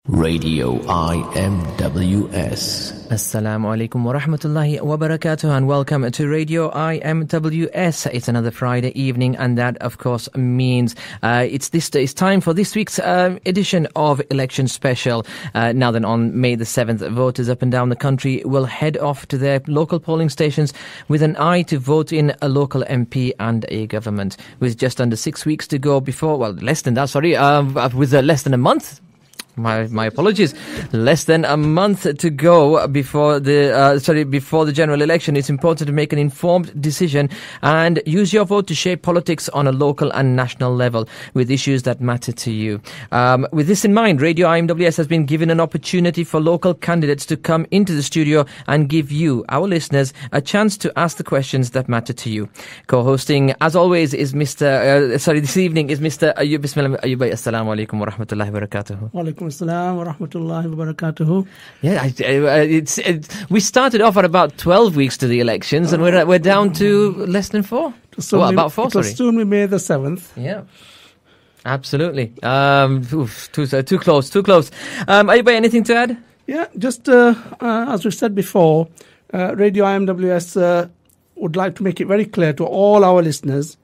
Radio IMWS. Assalamu alaikum wa rahmatullahi wa barakatuh, and welcome to Radio IMWS. It's another Friday evening, and that of course means it's time for this week's edition of Election Special. Now then, on May the 7th, voters up and down the country will head off to their local polling stations with an eye to vote in a local MP and a government. With just under 6 weeks to go before, with less than a month. My apologies. Less than a month to go before the general election. It's important to make an informed decision and use your vote to shape politics on a local and national level with issues that matter to you. With this in mind, Radio IMWS has been given an opportunity for local candidates to come into the studio and give you, our listeners, a chance to ask the questions that matter to you. Co-hosting, as always, is this evening is Mr. Ayub. Bismillah, Ayub. Assalamu alaikum wa rahmatullahi wa barakatuh. Assalam wa rahmatullahi wa barakatuhu. Yeah, we started off at about 12 weeks to the elections, and we're down to less than 4. About 4. It will soon be May the 7th. Yeah, absolutely. Too close. Ayub, anything to add? Yeah, just as we said before, Radio IMWS would like to make it very clear to all our listeners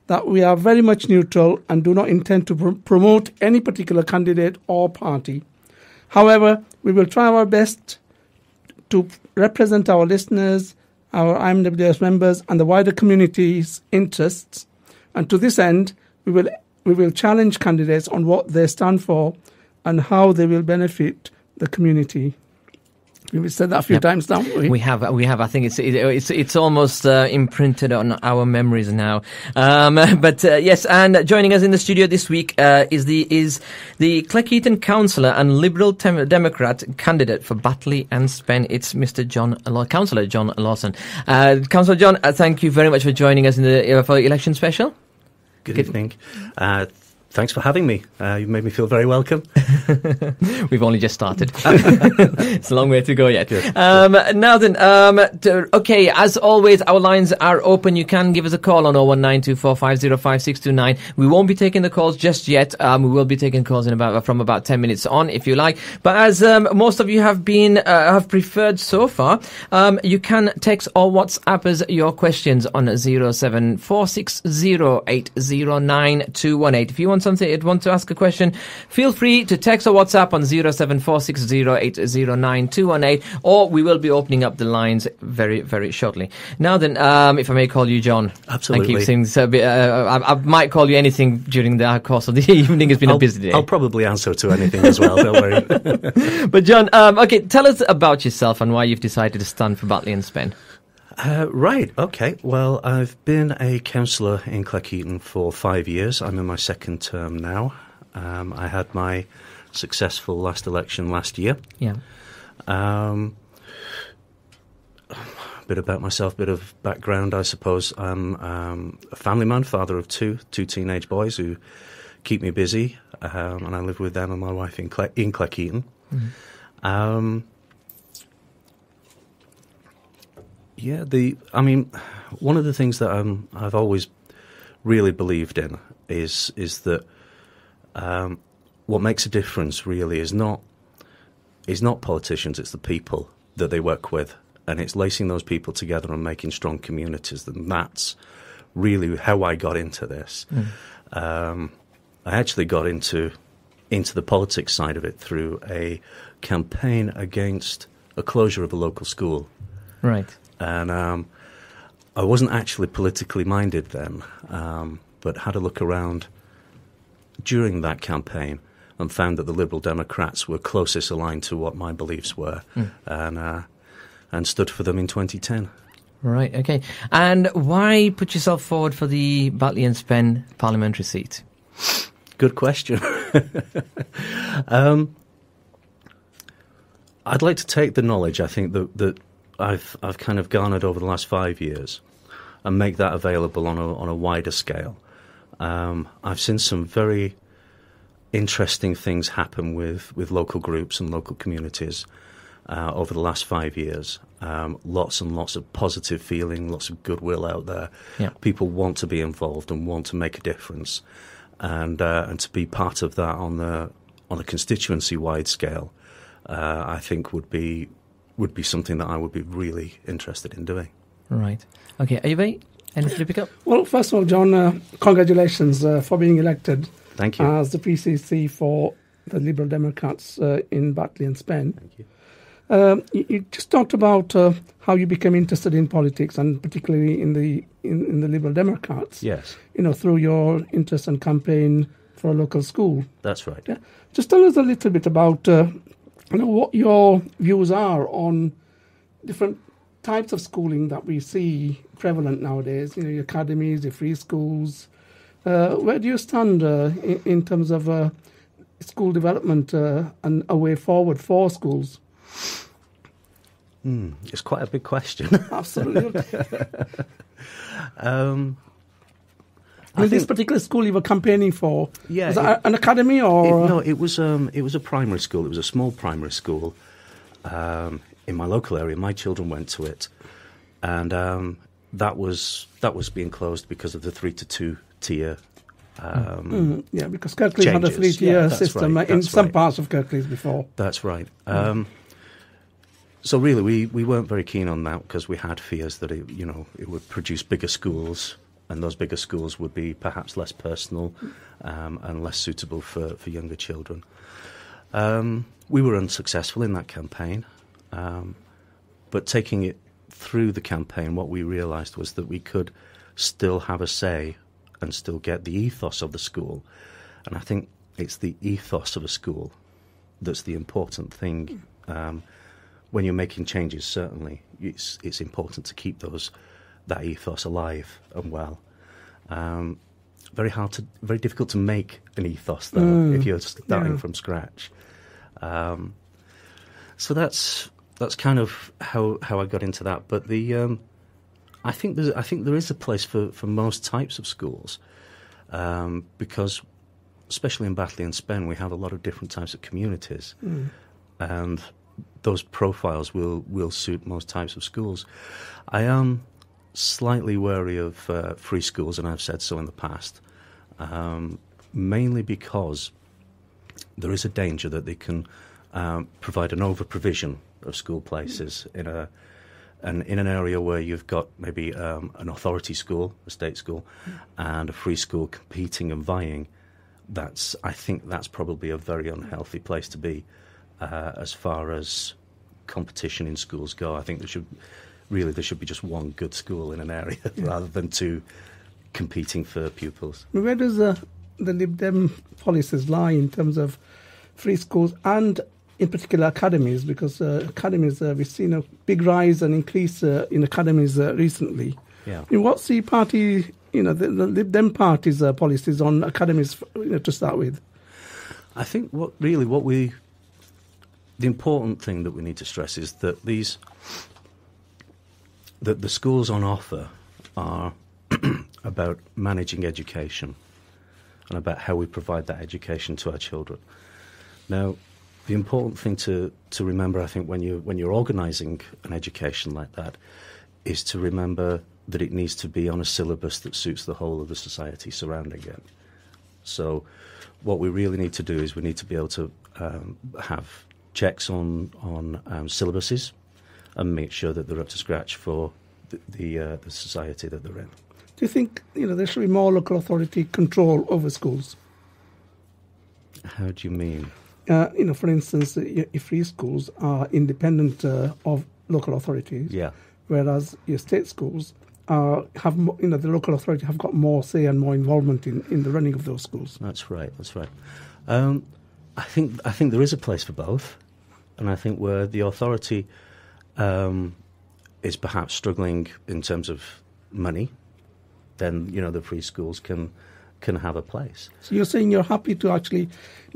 that we are very much neutral and do not intend to promote any particular candidate or party. However, we will try our best to represent our listeners, our IMWS members, and the wider community's interests. And to this end, we will challenge candidates on what they stand for and how they will benefit the community. We've said that a few times now. We have. I think it's almost imprinted on our memories now. Yes, and joining us in the studio this week is the Cleckheaton councillor and Liberal Democrat candidate for Batley and Spen. It's Mr. Councillor John Lawson. Councillor John, thank you very much for joining us for the election special. Good evening. Thanks for having me. You've made me feel very welcome. We've only just started. It's a long way to go yet. Now then, okay, as always, our lines are open. You can give us a call on 01924505629. We won't be taking the calls just yet. We will be taking calls from about 10 minutes on, if you like. But as most of you have preferred so far, you can text or WhatsApp us your questions on 07460809218. If you want to ask a question, feel free to text or WhatsApp on 07460809218, or we will be opening up the lines very, very shortly. Now then, if I may call you John. Absolutely. I keep saying I might call you anything during the course of the evening. It's been a busy day. I'll probably answer to anything as well, don't worry. But John, okay, tell us about yourself and why you've decided to stand for Batley and Spen. Right, okay. Well, I've been a councillor in Cleckheaton for 5 years. I'm in my second term now. I had my successful last election last year. Yeah. A bit about myself, bit of background, I suppose. I'm a family man, father of two teenage boys who keep me busy, and I live with them and my wife in Cleckheaton. Mm-hmm. Yeah, one of the things that I've always really believed in is that what makes a difference really is not politicians, it's the people that they work with, and it's lacing those people together and making strong communities. And that's really how I got into this. I actually got into the politics side of it through a campaign against a closure of a local school. Right. And I wasn't actually politically minded then, but had a look around during that campaign and found that the Liberal Democrats were closest aligned to what my beliefs were, and stood for them in 2010. Right, okay. And why put yourself forward for the Batley and Spen parliamentary seat? Good question. I'd like to take the knowledge, I think, that I've kind of garnered over the last 5 years and make that available on a wider scale. I've seen some very interesting things happen with local groups and local communities over the last 5 years. Lots and lots of positive feeling, lots of goodwill out there. Yeah. People want to be involved and want to make a difference, and to be part of that on on a constituency-wide scale, I think would be something that I would be really interested in doing. Right. Okay, Ayubai, anything to pick up? Well, first of all, John, congratulations for being elected. Thank you. As the PCC for the Liberal Democrats in Batley and Spen. Thank you. You just talked about how you became interested in politics, and particularly in the Liberal Democrats. Yes. Through your interest and campaign for a local school. That's right. Yeah. Just tell us a little bit about what your views are on different types of schooling that we see prevalent nowadays. Your academies, your free schools. Where do you stand in terms of school development and a way forward for schools? It's quite a big question. Absolutely. This particular school you were campaigning for, was that an academy or? No, it was a primary school. It was a small primary school in my local area. My children went to it, and that was being closed because of the 3-to-2 tier. Because Kirklees had a 3-tier system in some parts of Kirklees before. That's right. So really, we weren't very keen on that because we had fears that it would produce bigger schools, and those bigger schools would be perhaps less personal and less suitable for younger children. We were unsuccessful in that campaign, but taking it through the campaign, what we realised was that we could still have a say and still get the ethos of the school. And I think it's the ethos of a school that's the important thing. When you're making changes, certainly, it's important to keep that ethos alive and well. Very difficult to make an ethos, though, if you're starting from scratch. So that's kind of how I got into that. But I think there is a place for most types of schools, because especially in Batley and Spen, we have a lot of different types of communities, and those profiles will suit most types of schools. I am slightly wary of free schools, and I've said so in the past, mainly because there is a danger that they can provide an over-provision of school places in an area where you've got maybe an authority school, a state school, and a free school competing and vying. I think that's probably a very unhealthy place to be as far as competition in schools go. I think there should be just one good school in an area rather than two competing for pupils. Where does the Lib Dem policies lie in terms of free schools and in particular academies? Because academies, we've seen a big rise and increase in academies recently. Yeah. What's the party, the Lib Dem party's policies on academies to start with? I think the important thing that we need to stress is that that the schools on offer are about managing education and about how we provide that education to our children. Now, the important thing to remember, I think, when you're organising an education like that, is to remember that it needs to be on a syllabus that suits the whole of the society surrounding it. So what we really need to do is we need to be able to have checks on syllabuses and make sure that they're up to scratch for the society that they're in. Do you think there should be more local authority control over schools? How do you mean? For instance, your free schools are independent of local authorities, whereas your state schools have the local authority have got more say and more involvement in the running of those schools. That's right. I think there is a place for both, and I think where the authority is perhaps struggling in terms of money, then the free schools can have a place. So you're saying you're happy to actually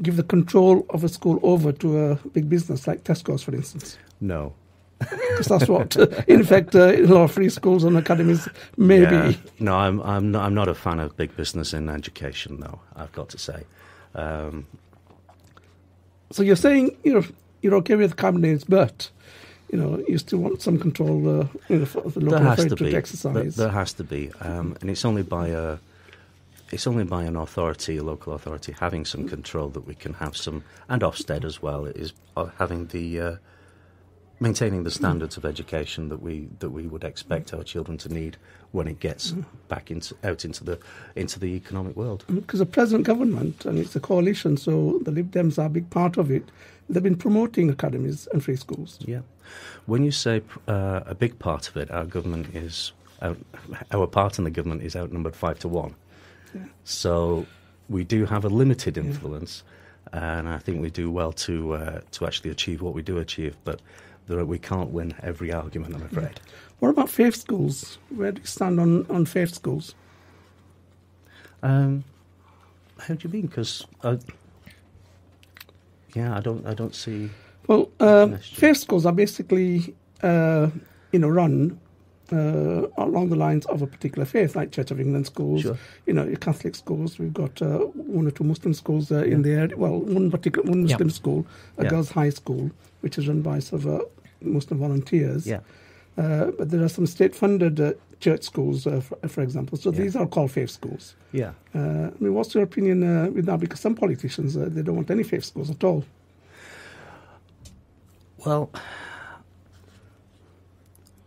give the control of a school over to a big business like Tesco's, for instance? No. Because that's what, in fact, a lot of free schools and academies may be. No, I'm not a fan of big business in education, though, I've got to say. So you're saying you're okay with academies, but you still want some control for the local authority to exercise. There has to be, and it's only by it's only by an authority, a local authority, having some control that we can have some, and Ofsted as well, is having the maintaining the standards of education that we would expect our children to need when it gets back out into the economic world. Because the present government, and it's a coalition, so the Lib Dems are a big part of it, they've been promoting academies and free schools. Yeah. When you say a big part of it, our government is our part in the government is outnumbered 5-1. Yeah. So we do have a limited influence, and I think we do well to actually achieve what we do achieve. But we can't win every argument, I'm afraid. What about faith schools? Where do you stand on faith schools? How do you mean? Because I don't see. Well, faith schools are basically run along the lines of a particular faith, like Church of England schools. Sure. Your Catholic schools. We've got one or two Muslim schools in there. Well, one Muslim school, a girls' high school, which is run by sort of Muslim volunteers. Yeah. But there are some state-funded church schools, for example. So these are called faith schools. Yeah. What's your opinion with that? Because some politicians they don't want any faith schools at all. Well,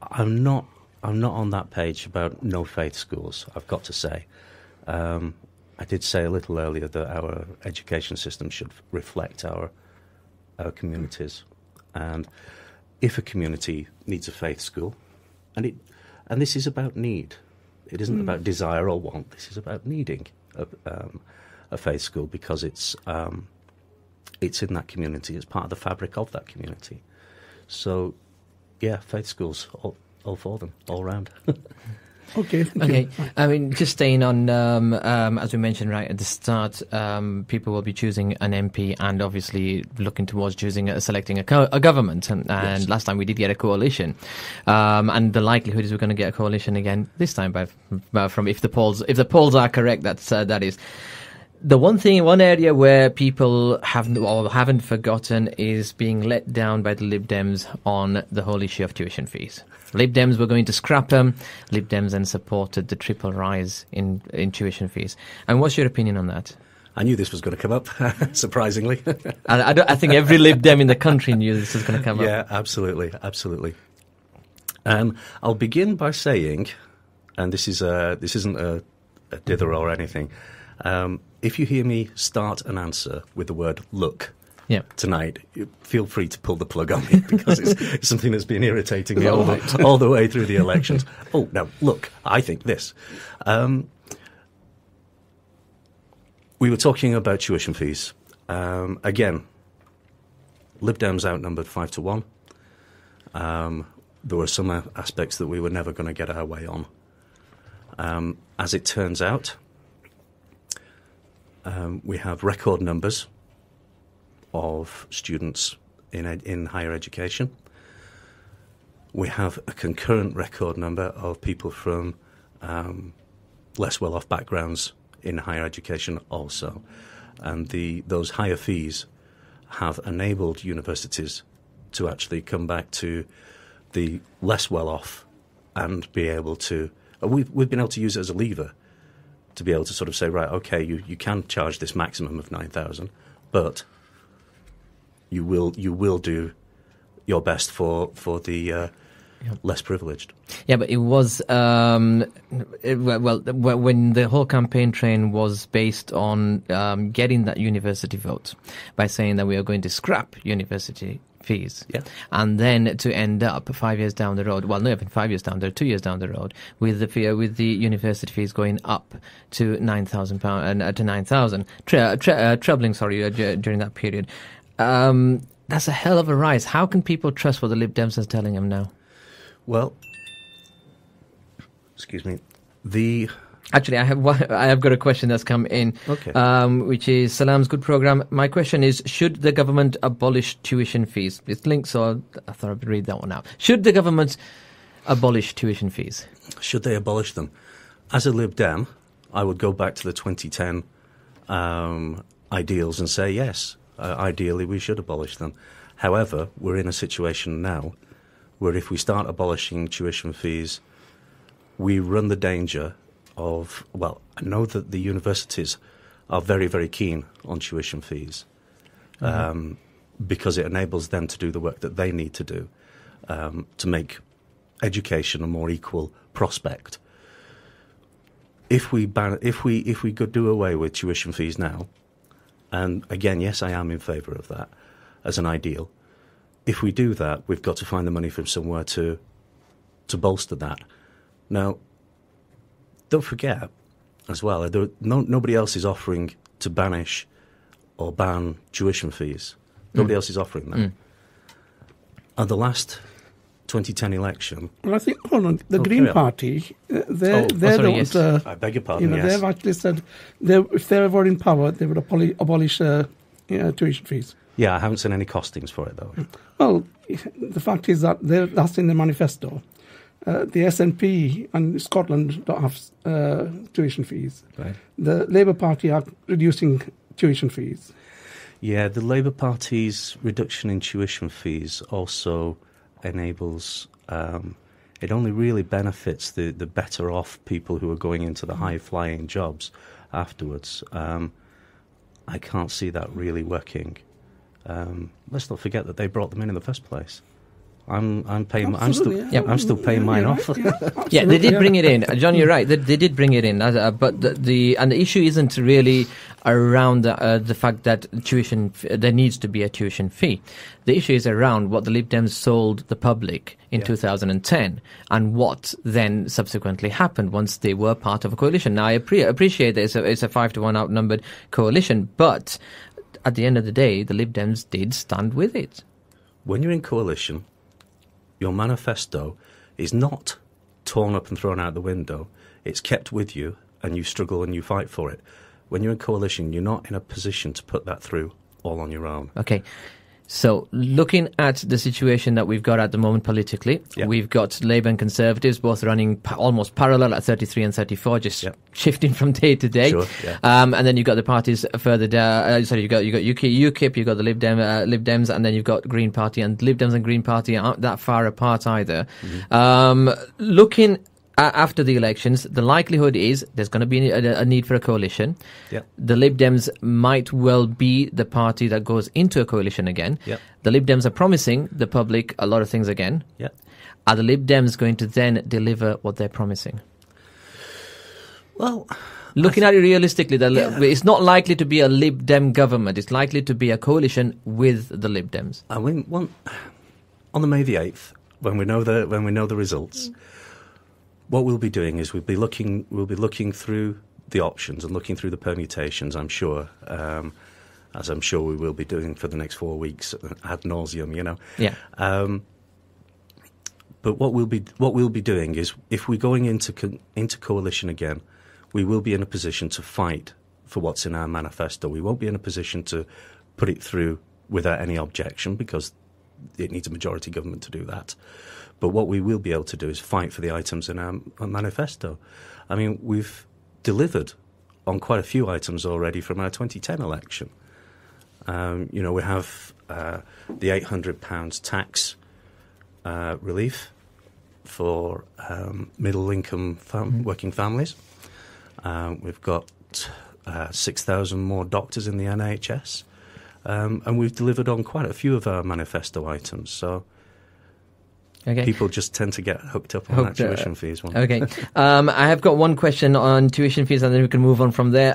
I'm not on that page about no faith schools, I've got to say. I did say a little earlier that our education system should reflect our communities. And if a community needs a faith school, and this is about need, it isn't about desire or want, this is about needing a faith school because it's in that community, it's part of the fabric of that community. So, yeah, faith schools, all for them, all round. Okay. Okay. I mean, just staying on, as we mentioned right at the start, people will be choosing an MP and obviously looking towards selecting a government. And Yes. last time we did get a coalition, and the likelihood is we're going to get a coalition again this time. From if the polls are correct, that is. The one area where people haven't forgotten is being let down by the Lib Dems on the whole issue of tuition fees. Lib Dems were going to scrap them. Lib Dems then supported the triple rise in tuition fees. And what's your opinion on that? I knew this was going to come up, surprisingly. I think every Lib Dem in the country knew this was going to come up. Yeah, absolutely. I'll begin by saying, and this isn't a dither or anything. If you hear me start an answer with the word "look" tonight, feel free to pull the plug on me because it's something that's been irritating me all the way through the elections. Oh, no, look, I think this. We were talking about tuition fees. Again, Lib Dems outnumbered 5-1. There were some aspects that we were never going to get our way on. As it turns out, we have record numbers of students in higher education. We have a concurrent record number of people from less well-off backgrounds in higher education also. And those higher fees have enabled universities to actually come back to the less well-off and be able to... We've been able to use it as a lever to be able to sort of say, right, okay, you can charge this maximum of 9,000, but you will do your best for the less privileged. Yeah, but it was when the whole campaign train was based on getting that university vote by saying that we are going to scrap university fees. Yeah. And then to end up 5 years down the road, well, not even 5 years down there, 2 years down the road, with the university fees going up to £9,000 to 9,000, trebling, during that period. That's a hell of a rise. How can people trust what the Lib Dems is telling them now? Well, excuse me. Actually, I have got a question that's come in, which is Salam's good program. My question is: should the government abolish tuition fees? It's linked, so I thought I'd read that one out. Should the government abolish tuition fees? Should they abolish them? As a Lib Dem, I would go back to the 2010 ideals and say yes. Ideally, we should abolish them. However, we're in a situation now where if we start abolishing tuition fees, we run the danger of, well, I know that the universities are very, very keen on tuition fees because it enables them to do the work that they need to do to make education a more equal prospect. If we could do away with tuition fees now, and again, yes, I am in favour of that as an ideal. If we do that, we've got to find the money from somewhere to bolster that. Now, don't forget as well, nobody else is offering to banish or ban tuition fees. Nobody else is offering that. At the last 2010 election... Well, I think, hold on, the Green Party, they're the ones... Yes. I beg your pardon, yes. They've actually said if they were in power, they would abolish tuition fees. Yeah, I haven't seen any costings for it, though. Well, the fact is that that's in the manifesto. The SNP and Scotland don't have tuition fees. Right. The Labour Party are reducing tuition fees. Yeah, the Labour Party's reduction in tuition fees also enables... it only really benefits the better off people who are going into the high-flying jobs afterwards. I can't see that really working. Let's not forget that they brought them in the first place. I'm still paying mine off. Yeah, they did bring it in. John, you're right. They did bring it in, but the issue isn't really around the fact that there needs to be a tuition fee. The issue is around what the Lib Dems sold the public in 2010 and what then subsequently happened once they were part of a coalition. Now, I appreciate that it's a 5-1 outnumbered coalition, but at the end of the day, the Lib Dems did stand with it. When you're in coalition, your manifesto is not torn up and thrown out the window. It's kept with you, and you struggle and you fight for it. When you're in coalition, you're not in a position to put that through all on your own. Okay. So looking at the situation that we've got at the moment politically, we've got Labour and Conservatives both running almost parallel at 33 and 34, just shifting from day to day. Sure, and then you've got the parties further down. You've got UKIP, you've got the Lib Dems, and then you've got Green Party. And Lib Dems and Green Party aren't that far apart either. Looking after the elections, the likelihood is there's going to be a need for a coalition. Yep. The Lib Dems might well be the party that goes into a coalition again. Yep. The Lib Dems are promising the public a lot of things again. Yep. Are the Lib Dems going to then deliver what they're promising? Well, looking at it realistically, it's not likely to be a Lib Dem government. It's likely to be a coalition with the Lib Dems. I mean, on the May the 8th, when we know the results. What we'll be doing is we'll be looking through the options and looking through the permutations, I'm sure, as I'm sure we will be doing for the next 4 weeks ad nauseum, Yeah. But what we'll be doing is, if we're going into coalition again, we will be in a position to fight for what's in our manifesto. We won't be in a position to put it through without any objection, because it needs a majority government to do that. But what we will be able to do is fight for the items in our manifesto. I mean, we've delivered on quite a few items already from our 2010 election. We have the £800 tax relief for middle-income working families. We've got 6,000 more doctors in the NHS. And we've delivered on quite a few of our manifesto items. So people just tend to get hooked up on that tuition fees one. Okay. I have got one question on tuition fees, and then we can move on from there.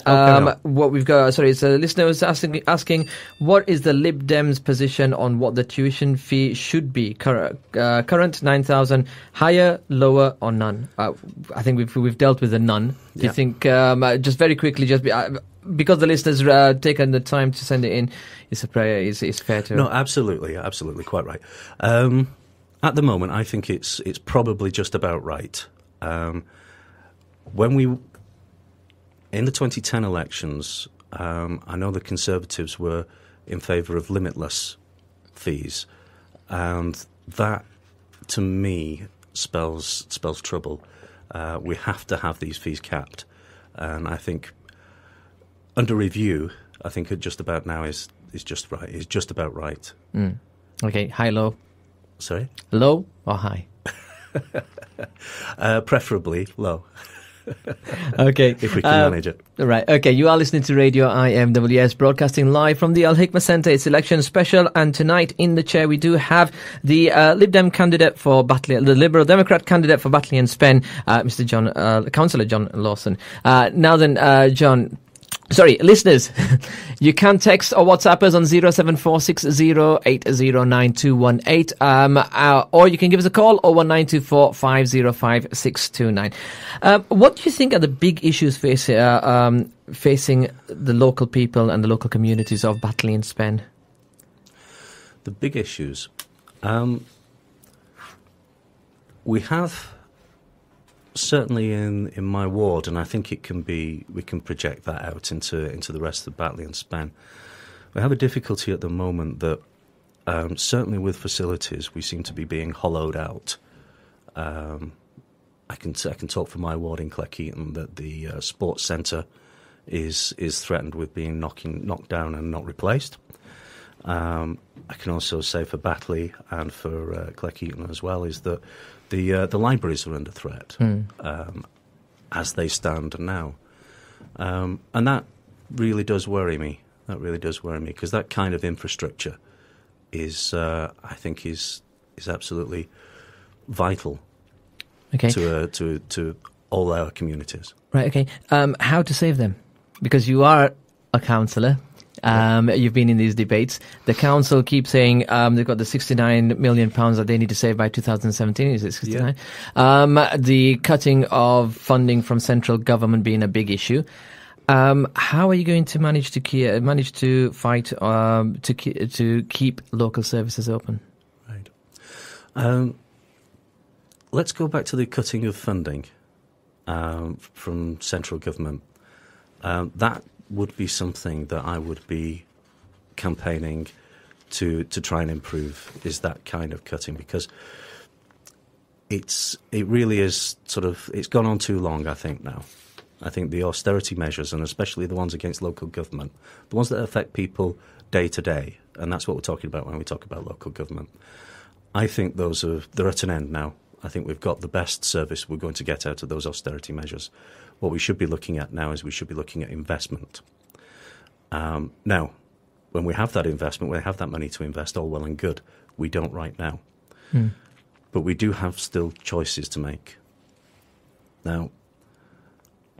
What we've got, it's a listener who's asking, what is the Lib Dems' position on what the tuition fee should be? Current 9,000, higher, lower, or none? I think we've dealt with the none. Do you think, just very quickly, because the listeners taken the time to send it in, it's fair to... No, absolutely, quite right. At the moment, I think it's probably just about right. In the 2010 elections, I know the Conservatives were in favour of limitless fees, and that, to me, spells trouble. We have to have these fees capped, and I think under review, I think it just about now is just right. It's just about right. Okay, high, low. Sorry? Low or high? Preferably low. Okay. If we can manage it. Right. Okay. You are listening to Radio IMWS, broadcasting live from the Al Hikmah Centre. It's election special, and tonight in the chair we do have the Lib Dem candidate for Batley, the Liberal Democrat candidate for Batley and Spen, Mr. Councillor John Lawson. Now then, John. Sorry, listeners, you can text or WhatsApp us on 07460809218, or you can give us a call 01924 505 629. What do you think are the big issues facing the local people and the local communities of Batley and Spen? The big issues. We have... Certainly in my ward, and I think we can project that out into the rest of Batley and Spen. We have a difficulty at the moment that certainly with facilities we seem to be being hollowed out. I can talk for my ward in Cleckheaton that the sports centre is threatened with being knocked down and not replaced. I can also say for Batley and for Cleckheaton as well is that the libraries are under threat as they stand now, and that really does worry me. That really does worry me because that kind of infrastructure is, I think, is absolutely vital. Okay. To all our communities. Right. Okay. How to save them? Because you are a councillor. You've been in these debates. The council keeps saying they've got the £69 million that they need to save by 2017. Is it 69? Yeah. The cutting of funding from central government being a big issue. How are you going to manage to fight to keep local services open? Right. Let's go back to the cutting of funding from central government. That would be something that I would be campaigning to try and improve, is that kind of cutting, because it really is it's gone on too long, I think, now. I think the austerity measures, and especially the ones against local government, the ones that affect people day to day, and that's what we're talking about when we talk about local government, I think they're at an end now. I think we've got the best service we're going to get out of those austerity measures. What we should be looking at now is we should be looking at investment. Now, when we have that investment, when we have that money to invest, all well and good. We don't right now. But we do have still choices to make. Now,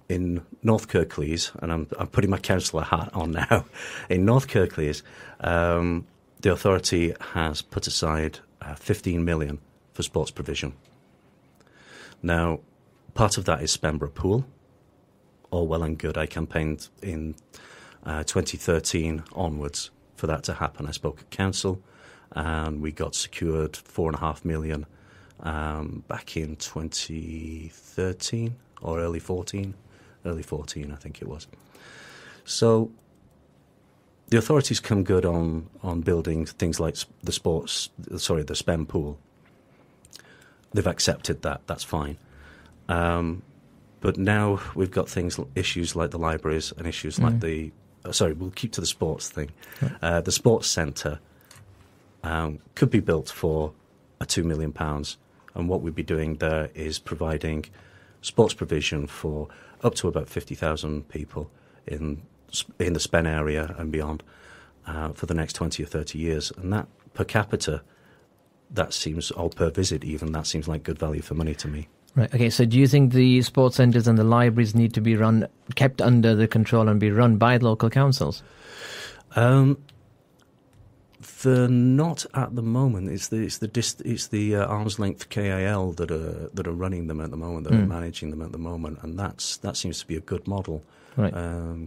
in North Kirklees, and I'm putting my councillor hat on now, in North Kirklees, the authority has put aside 15 million for sports provision. Now, part of that is Spenborough Pool. All well and good. I campaigned in 2013 onwards for that to happen. I spoke at council, and we got secured £4.5 million back in 2013 or early 14, I think it was. So the authorities come good on building things like the Spen Pool. They've accepted that. That's fine. But now we've got issues like the libraries and issues like we'll keep to the sports thing. Right. The sports centre could be built for £2 million, and what we'd be doing there is providing sports provision for up to about 50,000 people in the Spen area and beyond for the next 20 or 30 years. And that per capita, that seems, or per visit even, that seems like good value for money to me. Right. Okay. So, do you think the sports centres and the libraries need to be kept under the control and be run by local councils? They're not at the moment. It's the arm's length KAL that are running them at the moment, that are managing them at the moment, and that seems to be a good model. Right.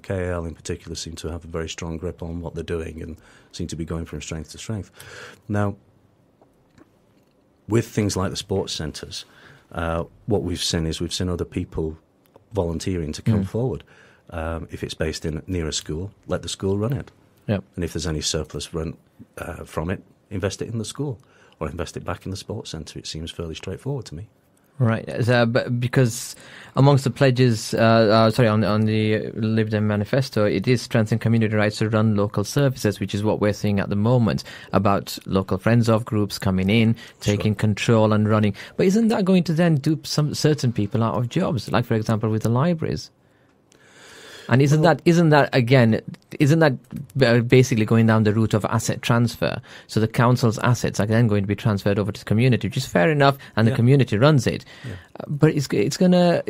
KAL in particular seem to have a very strong grip on what they're doing and seem to be going from strength to strength. Now, with things like the sports centres. What we've seen other people volunteering to come forward. If it's based near a school, let the school run it. Yep. And if there's any surplus from it, invest it in the school or invest it back in the sports centre. It seems fairly straightforward to me. Right. But because amongst the pledges, on the Lib Dem manifesto, it is strengthen community rights to run local services, which is what we're seeing at the moment about local friends of groups coming in, taking control and running. But isn't that going to then dupe some certain people out of jobs, like for example with the libraries? And isn't that basically going down the route of asset transfer? So the council's assets are then going to be transferred over to the community, which is fair enough, and the community runs it. Yeah. But it's gonna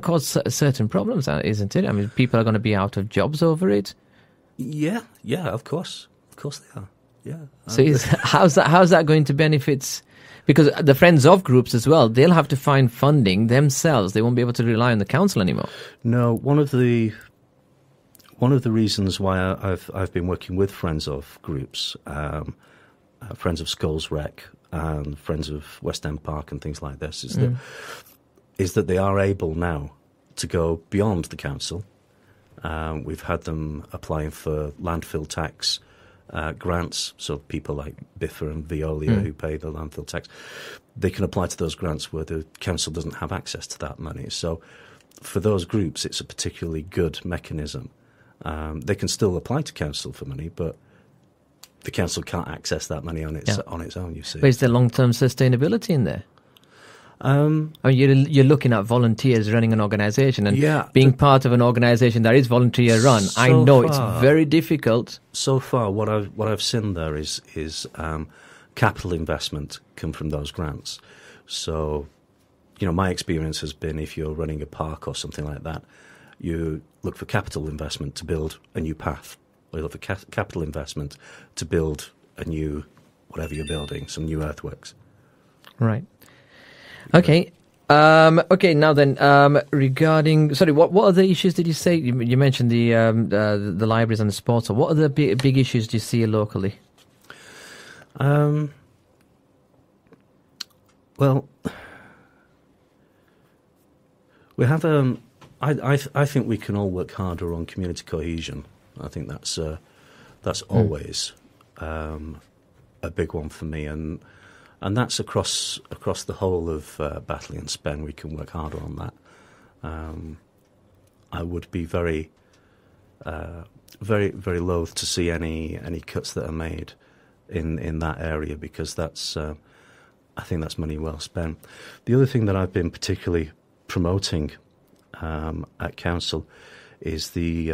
cause certain problems, isn't it? I mean, people are going to be out of jobs over it. Yeah, of course they are. Yeah. So how's that going to benefit? Because the friends of groups as well, they'll have to find funding themselves. They won't be able to rely on the council anymore. No, one of the reasons why I've been working with friends of groups, friends of Skulls Rec and friends of West End Park and things like this, is that they are able now to go beyond the council. We've had them applying for landfill tax grants, so people like Biffa and Veolia who pay the landfill tax, they can apply to those grants where the council doesn't have access to that money. So for those groups, it's a particularly good mechanism. They can still apply to council for money, but the council can't access that money on its own, you see. But is there long-term sustainability in there? I mean, you're looking at volunteers running an organisation and being part of an organisation that is volunteer-run. So I know it's very difficult. So far, what I've seen there is capital investment come from those grants. So, my experience has been if you're running a park or something like that, you look for capital investment to build a new path, or you look for capital investment to build a new, whatever you're building, some new earthworks. Right. Okay. Now then, regarding, sorry, what other issues did you say? You mentioned the libraries and the sports. So what other big issues do you see locally? Well, we have I think we can all work harder on community cohesion. I think that's always a big one for me, and that's across the whole of Batley and Spen. We can work harder on that. I would be very, very loath to see any cuts that are made in that area, because that's I think that's money well spent. The other thing that I've been particularly promoting at council is the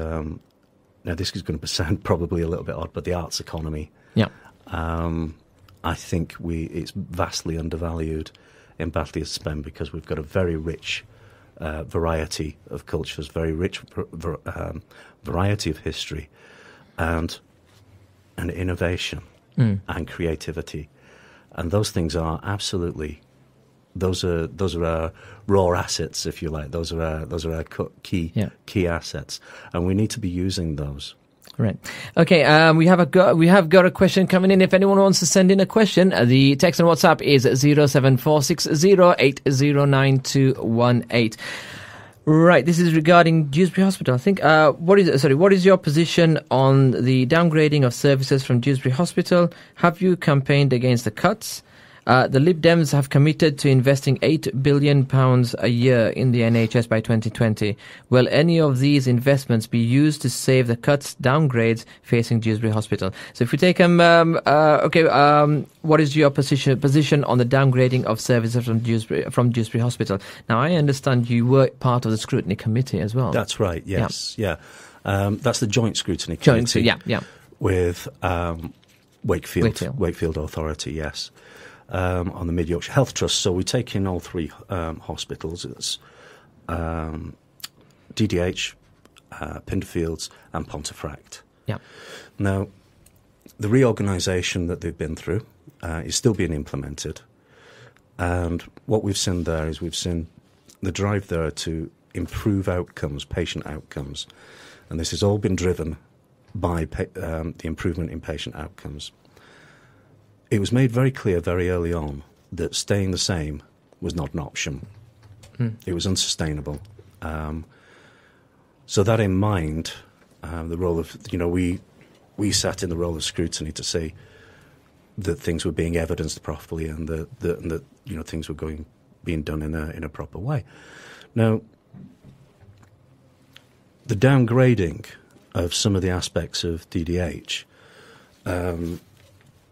now this is going to sound probably a little bit odd, but the arts economy. Yeah. I think it's vastly undervalued in Batley and Spen, because we've got a very rich variety of cultures, very rich variety of history, and innovation and creativity, and those things are absolutely. Those are our raw assets, if you like. Those are our key assets, and we need to be using those. Right. Okay. We have got a question coming in. If anyone wants to send in a question, the text on WhatsApp is 07460809218. Right. This is regarding Dewsbury Hospital. I think. What is your position on the downgrading of services from Dewsbury Hospital? Have you campaigned against the cuts? The Lib Dems have committed to investing £8 billion a year in the NHS by 2020. Will any of these investments be used to save the cuts, downgrades facing Dewsbury Hospital? So if we take what is your position on the downgrading of services from Dewsbury Hospital? Now, I understand you were part of the scrutiny committee as well. That's right. Yes. Yeah. That's the joint scrutiny committee. With Wakefield Authority. Yes. On the Mid Yorkshire Health Trust. So we take in all three hospitals. It's DDH, Pinderfields and Pontefract. Yeah. Now, the reorganisation that they've been through is still being implemented. And what we've seen there is we've seen the drive there to improve outcomes, patient outcomes. And this has all been driven by the improvement in patient outcomes. It was made very clear very early on that staying the same was not an option. It was unsustainable. So that in mind, the role of, we sat in the role of scrutiny to see that things were being evidenced properly and that things were going being done in a proper way. Now, the downgrading of some of the aspects of DDH,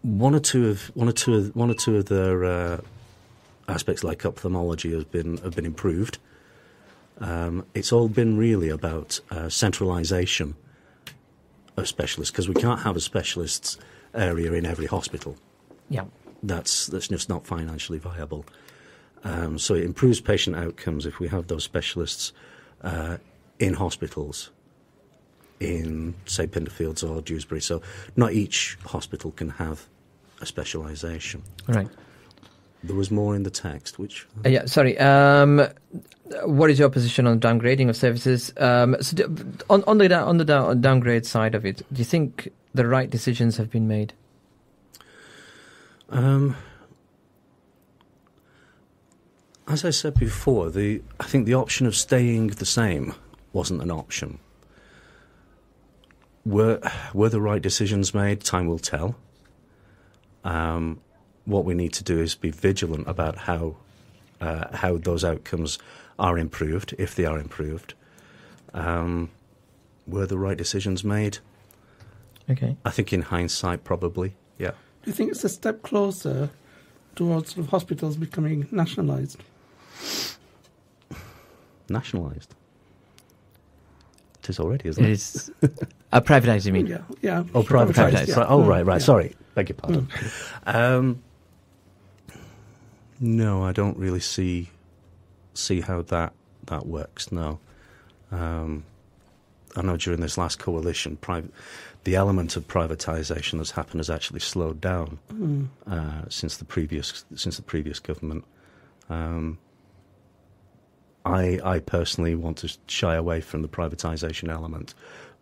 one or two of their aspects, like ophthalmology, have been improved. It's all been really about centralisation of specialists, because we can't have a specialists area in every hospital. Yeah, that's just not financially viable. So it improves patient outcomes if we have those specialists in hospitals, in, say, Pinderfields or Dewsbury. So not each hospital can have a specialisation. Right. There was more in the text, which... yeah, sorry. What is your position on downgrading of services? So on the downgrade side of it, do you think the right decisions have been made? As I said before, I think the option of staying the same wasn't an option. Were the right decisions made? Time will tell. What we need to do is be vigilant about how those outcomes are improved, if they are improved. Were the right decisions made? Okay. I think in hindsight, probably, yeah. Do you think it's a step closer towards sort of hospitals becoming nationalised? Nationalised? It is already, isn't it? It is privatised, you mean? Yeah, yeah. Oh, privatised. Yeah. Oh, right. Yeah. Sorry, beg your pardon. No, I don't really see how that works. No, I know during this last coalition, the element of privatisation that's happened has actually slowed down since the previous government. I personally want to shy away from the privatisation element,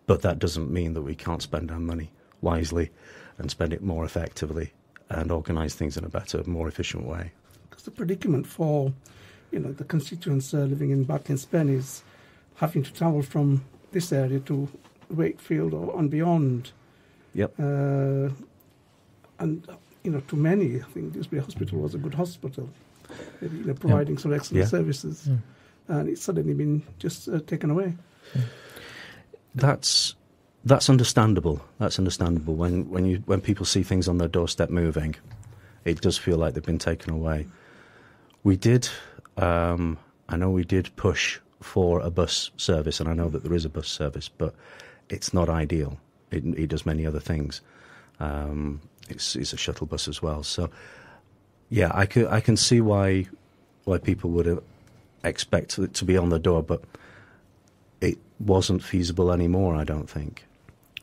but that doesn't mean that we can't spend our money wisely and spend it more effectively and organise things in a better, more efficient way. Because the predicament for, the constituents living in Batley and Spen is having to travel from this area to Wakefield or and beyond. Yep. And to many, I think Dewsbury Hospital was a good hospital, providing some excellent services. Mm. And it's suddenly been just taken away. That's understandable. That's understandable. When people see things on their doorstep moving, it does feel like they've been taken away. We did. I know we did push for a bus service, and I know that there is a bus service, but it's not ideal. It does many other things. It's a shuttle bus as well. So, yeah, I can see why people would expect it to be on the door, but it wasn't feasible anymore, I don't think.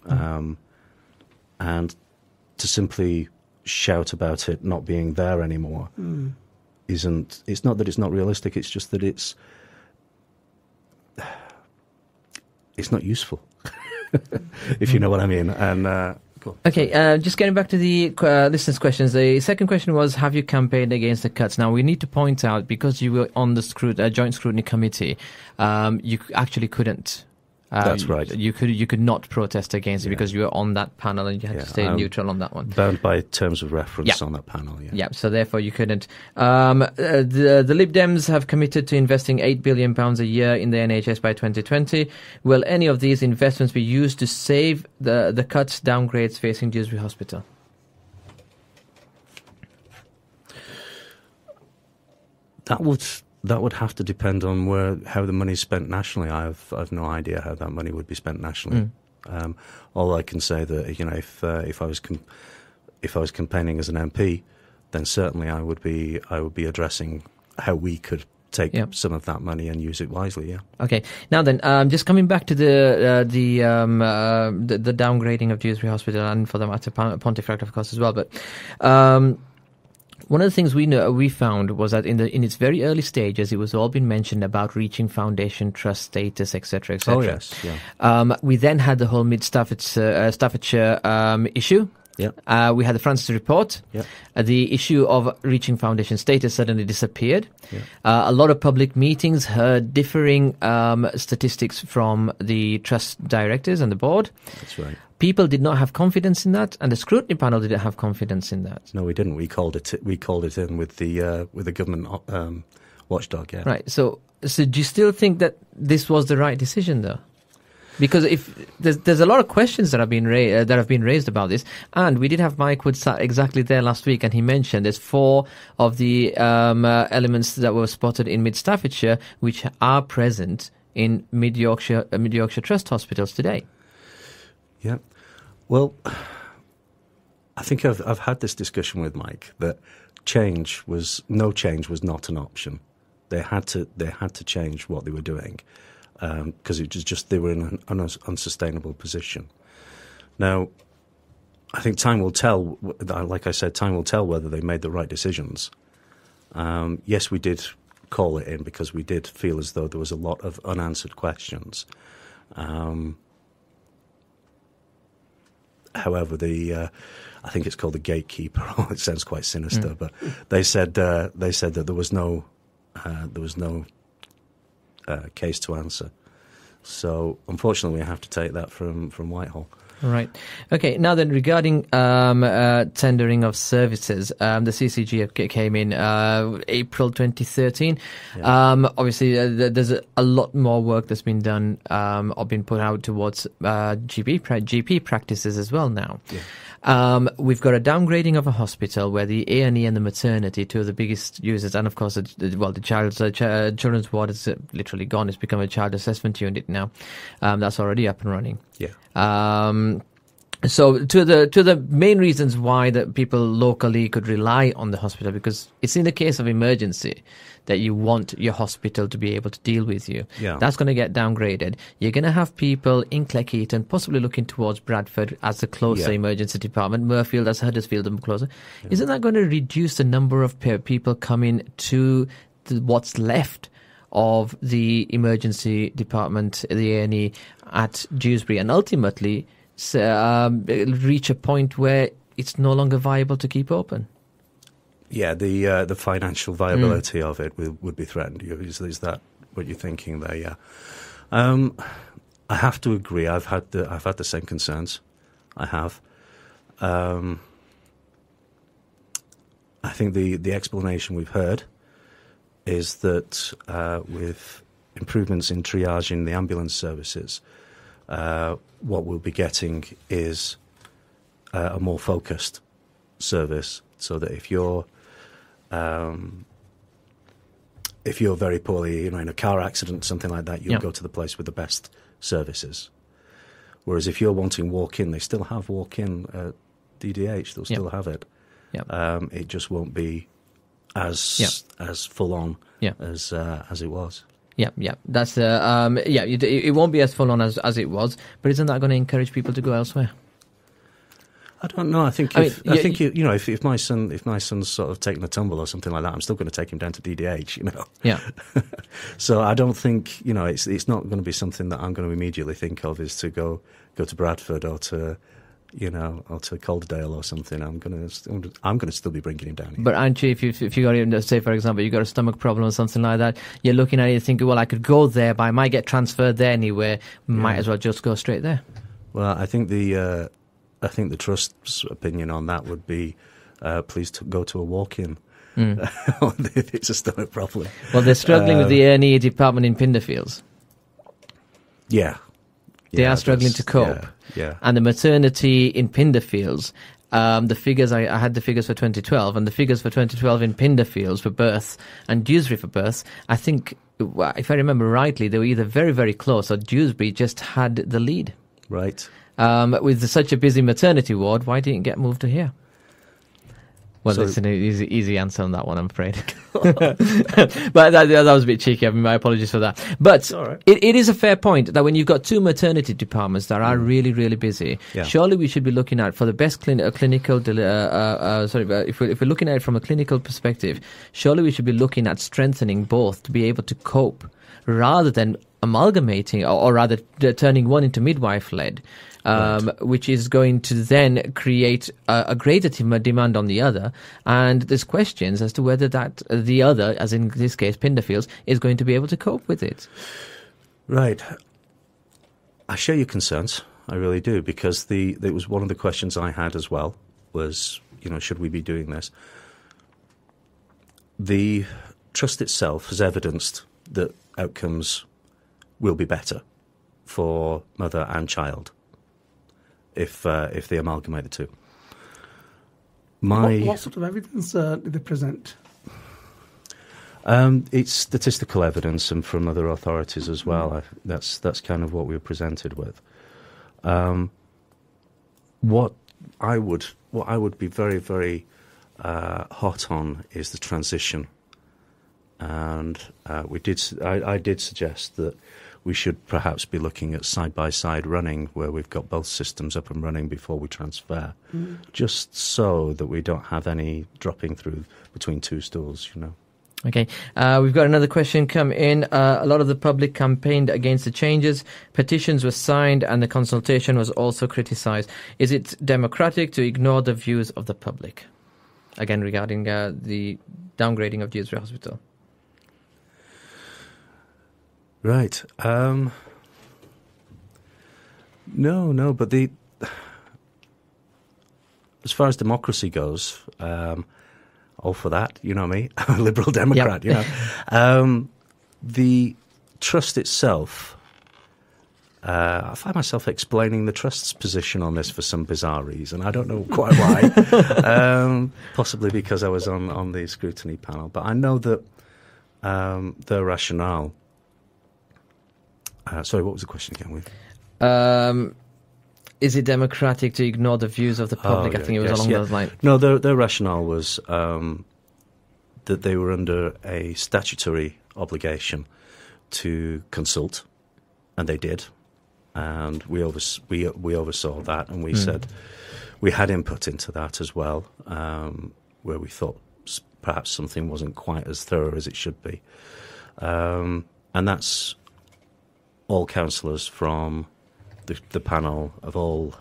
And to simply shout about it not being there anymore isn't. It's not that it's not realistic. It's just that it's not useful, if you know what I mean. And cool. Okay, just getting back to the listeners' questions. The second question was, have you campaigned against the cuts? Now, we need to point out, because you were on the joint scrutiny committee, you actually couldn't. That's right. You could not protest against it because you were on that panel and you had to stay neutral on that one. Bound by terms of reference on that panel, Yeah, so therefore you couldn't. The Lib Dems have committed to investing £8 billion a year in the NHS by 2020. Will any of these investments be used to save the cuts, downgrades facing Dewsbury Hospital? That would have to depend on how the money's spent nationally. I've no idea how that money would be spent nationally. All I can say that if I was campaigning as an MP, then certainly I would be addressing how we could take some of that money and use it wisely. Yeah. Okay. Now then, just coming back to the downgrading of Dewsbury Hospital, and for the matter Pontefract, of course, as well, but. One of the things we found was that in its very early stages, it was all been mentioned about reaching foundation trust status, etc., etc. Oh yes, yeah. We then had the whole Staffordshire issue. Yeah. We had the Francis report. Yeah. The issue of reaching foundation status suddenly disappeared. Yeah. A lot of public meetings heard differing statistics from the trust directors and the board. That's right. People did not have confidence in that, and the scrutiny panel didn't have confidence in that. No, we didn't. We called it in with the government watchdog. Yeah. Right. So do you still think that this was the right decision, though? Because if there's a lot of questions that have been raised about this, and we did have Mike Wood sat exactly there last week, and he mentioned there's 4 of the elements that were spotted in Mid Staffordshire which are present in Mid Yorkshire Trust hospitals today. Yeah. Well, I think I've had this discussion with Mike that no change was not an option. They had to change what they were doing. Because it was just they were in an unsustainable position. Now, I think time will tell. Like I said, time will tell whether they made the right decisions. Yes, we did call it in because we did feel as though there was a lot of unanswered questions. However, I think it's called the gatekeeper. It sounds quite sinister, but they said that there was no case to answer. So, unfortunately, we have to take that from Whitehall. Right. Okay. Now then, regarding tendering of services, the CCG came in April 2013. Yeah. Obviously, there's a lot more work that's been done or been put out towards GP practices as well now. Yeah. We've got a downgrading of a hospital where the A&E and the maternity, 2 of the biggest users, and of course, the children's ward is literally gone. It's become a child assessment unit now. That's already up and running. Yeah. So to the main reasons why that people locally could rely on the hospital, because it's in the case of emergency that you want your hospital to be able to deal with you. Yeah. That's going to get downgraded. You're going to have people in Cleckheaton possibly looking towards Bradford as the closer emergency department, Murfield as Huddersfield and closer. Yeah. Isn't that going to reduce the number of people coming to what's left of the emergency department, the A&E at Dewsbury, and ultimately reach a point where it's no longer viable to keep open? Yeah, the financial viability of it would be threatened. Is that what you're thinking there? Yeah, I have to agree. I've had the same concerns. I have. I think the explanation we've heard is that with improvements in triaging the ambulance services, what we'll be getting is a more focused service, so that if you're very poorly, in a car accident, something like that, you'll go to the place with the best services. Whereas if you're wanting walk-in, they still have walk-in at DDH. They'll still have it. It just won't be as full on as it was. Yeah. That's it won't be as full on as it was. But isn't that going to encourage people to go elsewhere? I don't know. I think if my son's sort of taking a tumble or something like that, I'm still going to take him down to DDH. Yeah. So I don't think it's not going to be something that I'm going to immediately think of is to go to Bradford or to Calderdale or something. I'm going to still be bringing him down here. But aren't you, if you got, say for example, you got a stomach problem or something like that, you're looking at it and thinking, well, I could go there, but I might get transferred there anyway. Might as well just go straight there. Well, I think the trust's opinion on that would be, please go to a walk-in. If it's a stomach problem. Well, they're struggling with the A&E department in Pinderfields. Yeah. They are struggling to cope. Yeah. And the maternity in Pinderfields, the figures, I had the figures for 2012, and the figures for 2012 in Pinderfields for birth and Dewsbury for birth, I think, if I remember rightly, they were either very, very close or Dewsbury just had the lead. Right. With such a busy maternity ward, why didn't it get moved to here? Well, it's an easy answer on that one, I'm afraid. But that was a bit cheeky. I mean, my apologies for that. But right. it is a fair point that when you've got 2 maternity departments that are really, really busy, surely we should be looking at, for the best clinical, if we're looking at it from a clinical perspective, surely we should be looking at strengthening both to be able to cope, rather than amalgamating or rather turning one into midwife-led. Which is going to then create a greater demand on the other. And there's questions as to whether that the other, as in this case Pinderfields, is going to be able to cope with it. Right. I share your concerns. I really do, because it was one of the questions I had as well, was, should we be doing this? The trust itself has evidenced that outcomes will be better for mother and child if they amalgamate the two. What sort of evidence did they present? It's statistical evidence, and from other authorities as well. That's kind of what we were presented with. What I would be very, very hot on is the transition, and I did suggest that we should perhaps be looking at side-by-side running, where we've got both systems up and running before we transfer, just so that we don't have any dropping through between two stools, you know. Okay, we've got another question come in. A lot of the public campaigned against the changes. Petitions were signed and the consultation was also criticised. Is it democratic to ignore the views of the public? Again, regarding the downgrading of Dewsbury Hospital. Right. No, but as far as democracy goes, all for that, you know me, I'm a Liberal Democrat, yep. You know. The trust itself, I find myself explaining the Trust's position on this for some bizarre reason. I don't know quite why. Possibly because I was on the scrutiny panel. But I know that their rationale... sorry, what was the question again? Is it democratic to ignore the views of the public? I think it was along those lines. No, their rationale was that they were under a statutory obligation to consult, and they did. And we oversaw that, and we said we had input into that as well, where we thought perhaps something wasn't quite as thorough as it should be. And that's all councillors from the panel of all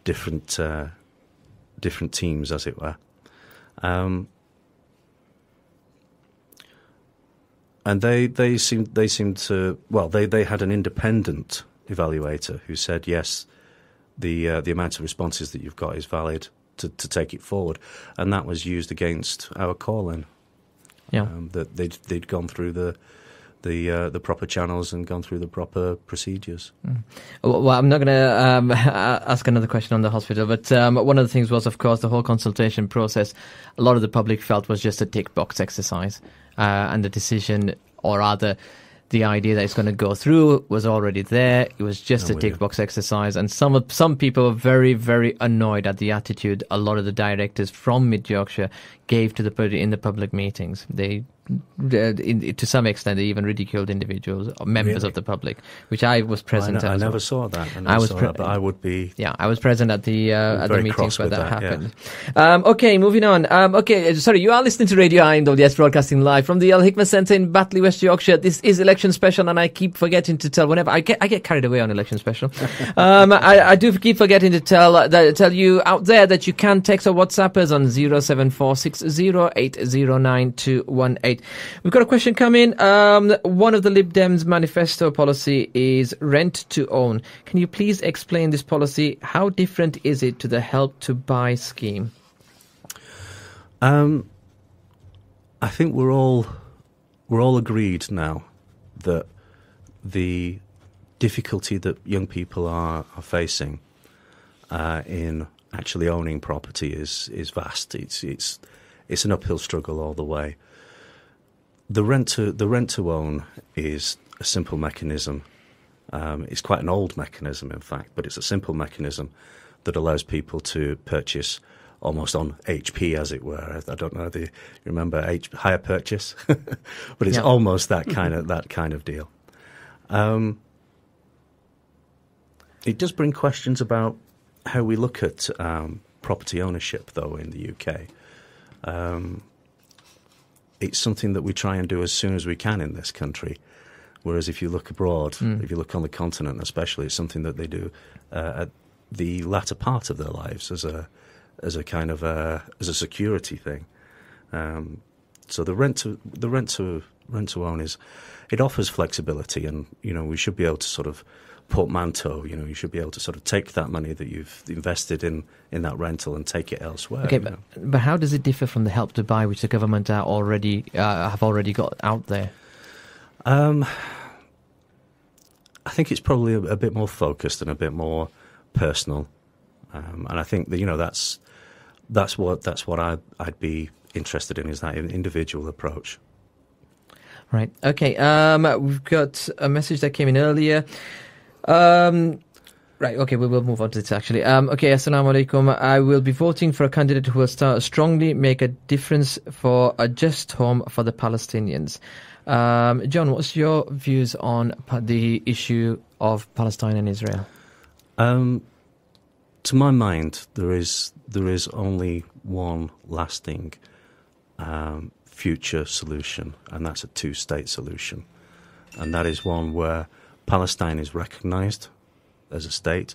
different teams, as it were. And they seemed to, well, they had an independent evaluator who said, yes, the amount of responses that you've got is valid to take it forward, and that was used against our call-in. Yeah, that they'd gone through the proper channels and gone through the proper procedures. Well, I'm not going to ask another question on the hospital, but one of the things was, of course, the whole consultation process. A lot of the public felt was just a tick box exercise, and the decision, or rather the idea that it's going to go through, was already there. It was just a tick box exercise, and some people were very, very annoyed at the attitude a lot of the directors from Mid Yorkshire gave to in the public meetings. They to some extent, they even ridiculed individuals or members of the public, which I was present at. I never saw that. But I would be. Yeah, I was present at the meetings where that happened. Yeah. Okay, moving on. Sorry, you are listening to Radio IMWS, broadcasting live from the Al Hikmah Centre in Batley, West Yorkshire. This is Election Special, and I keep forgetting to tell whenever I get carried away on Election Special. I do keep forgetting to tell you out there that you can text or WhatsApp us on 07460809218. We've got a question coming. One of the Lib Dems manifesto policy is rent to own. Can you please explain this policy? How different is it to the help to buy scheme? I think we're all agreed now that the difficulty that young people are facing in actually owning property is vast. It's an uphill struggle all the way. The rent to own is a simple mechanism. It's quite an old mechanism, in fact, but it's a simple mechanism that allows people to purchase almost on HP, as it were. I don't know if you remember hire purchase, but it's almost that kind of deal. It does bring questions about how we look at property ownership, though, in the UK. It's something that we try and do as soon as we can in this country, whereas if you look abroad, if you look on the continent especially, it's something that they do at the latter part of their lives as a kind of as a security thing. So the rent to own it offers flexibility, and we should be able to sort of portmanteau. You should be able to sort of take that money that you've invested in that rental and take it elsewhere. Okay, but how does it differ from the Help to Buy, which the government have already got out there? I think it's probably a bit more focused and a bit more personal, and I think that that's what I'd be interested in, is that individual approach. Right. Okay. We've got a message that came in earlier. Right. Okay. We will move on to this actually. Okay. Assalamu alaikum. I will be voting for a candidate who will strongly make a difference for a just home for the Palestinians. John, what's your views on the issue of Palestine and Israel? To my mind, there is only one lasting future solution, and that's a two-state solution. And that is one where Palestine is recognised as a state,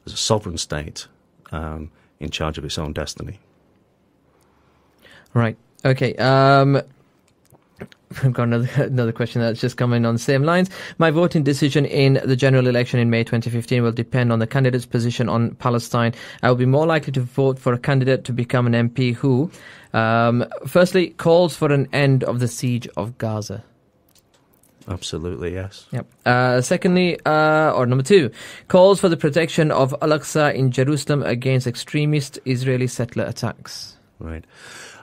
as a sovereign state, in charge of its own destiny. Right. Okay. I've got another question that's just come in on the same lines. My voting decision in the general election in May 2015 will depend on the candidate's position on Palestine. I will be more likely to vote for a candidate to become an MP who, firstly, calls for an end of the siege of Gaza. Absolutely, yes. Yep. Secondly, or number two, calls for the protection of Al-Aqsa in Jerusalem against extremist Israeli settler attacks. Right.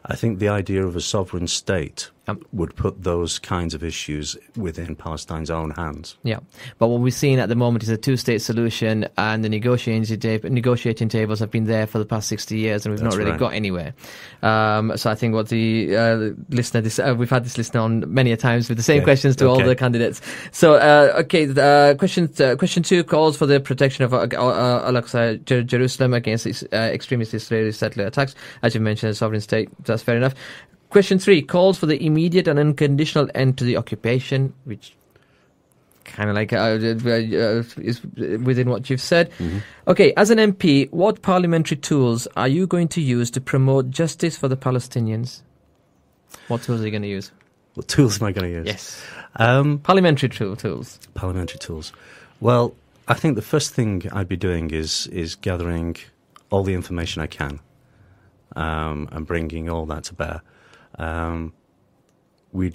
I think the idea of a sovereign state would put those kinds of issues within Palestine's own hands. Yeah, but what we're seeing at the moment is a two-state solution, and the negotiating tables have been there for the past 60 years, and we've not really got anywhere. So I think what the listener, we've had this listener on many a times with the same questions to all the candidates. So, question two calls for the protection of Al-Aqsa, Jerusalem against extremist Israeli settler attacks. As you mentioned, a sovereign state, that's fair enough. Question three calls for the immediate and unconditional end to the occupation, which kind of like is within what you've said. Mm-hmm. Okay, as an MP, what parliamentary tools are you going to use to promote justice for the Palestinians? What tools are you going to use? What tools am I going to use? Yes. Parliamentary tools. Parliamentary tools. Well, I think the first thing I'd be doing is gathering all the information I can and bringing all that to bear. We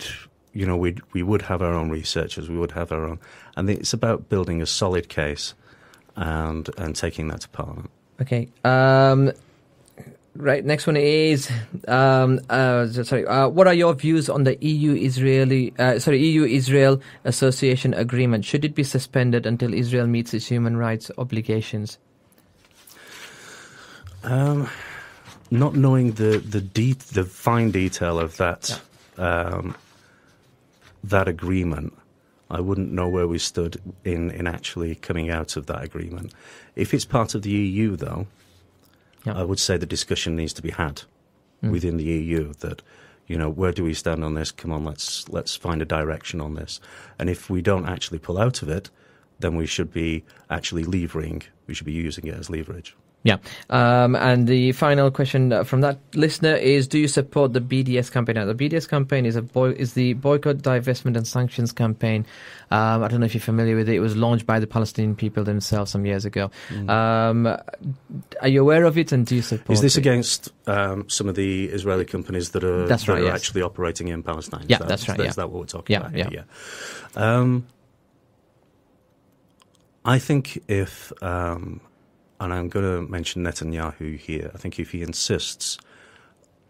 would have our own researchers, we would have our own, and it's about building a solid case and taking that to Parliament. Okay. Right. Next one is what are your views on the EU-Israel Association Agreement? Should it be suspended until Israel meets its human rights obligations? Not knowing the fine detail of that that agreement, I wouldn't know where we stood in actually coming out of that agreement. If it's part of the EU, though, I would say the discussion needs to be had within the EU. That where do we stand on this? Come on, let's find a direction on this. And if we don't actually pull out of it, then we should be actually levering. We should be using it as leverage. Yeah. And the final question from that listener is, do you support the BDS campaign? Now, the BDS campaign is the Boycott, Divestment and Sanctions campaign. I don't know if you're familiar with it. It was launched by the Palestinian people themselves some years ago. Are you aware of it, and do you support it? Is this against some of the Israeli companies that are actually operating in Palestine? Yeah, that's right. Is that what we're talking about? Yeah. I think if... and I'm going to mention Netanyahu here. I think if he insists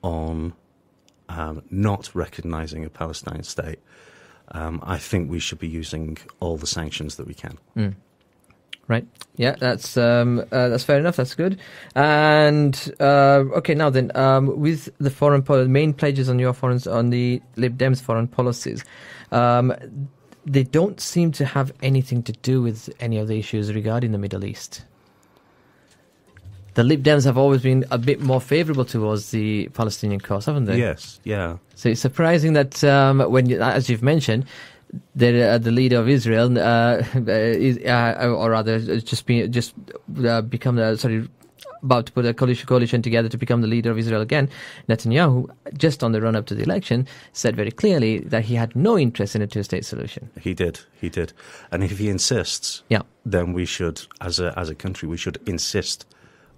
on not recognising a Palestinian state, I think we should be using all the sanctions that we can. Right. Yeah, that's fair enough. That's good. And okay, now then, with the foreign main pledges on on the Lib Dems foreign policies, they don't seem to have anything to do with any of the issues regarding the Middle East. The Lib Dems have always been a bit more favourable towards the Palestinian cause, haven't they? Yes, yeah. So it's surprising that as you've mentioned, the leader of Israel, become about to put a coalition together to become the leader of Israel again, Netanyahu, just on the run-up to the election, said very clearly that he had no interest in a two-state solution. He did. And if he insists, then we should, as a country, we should insist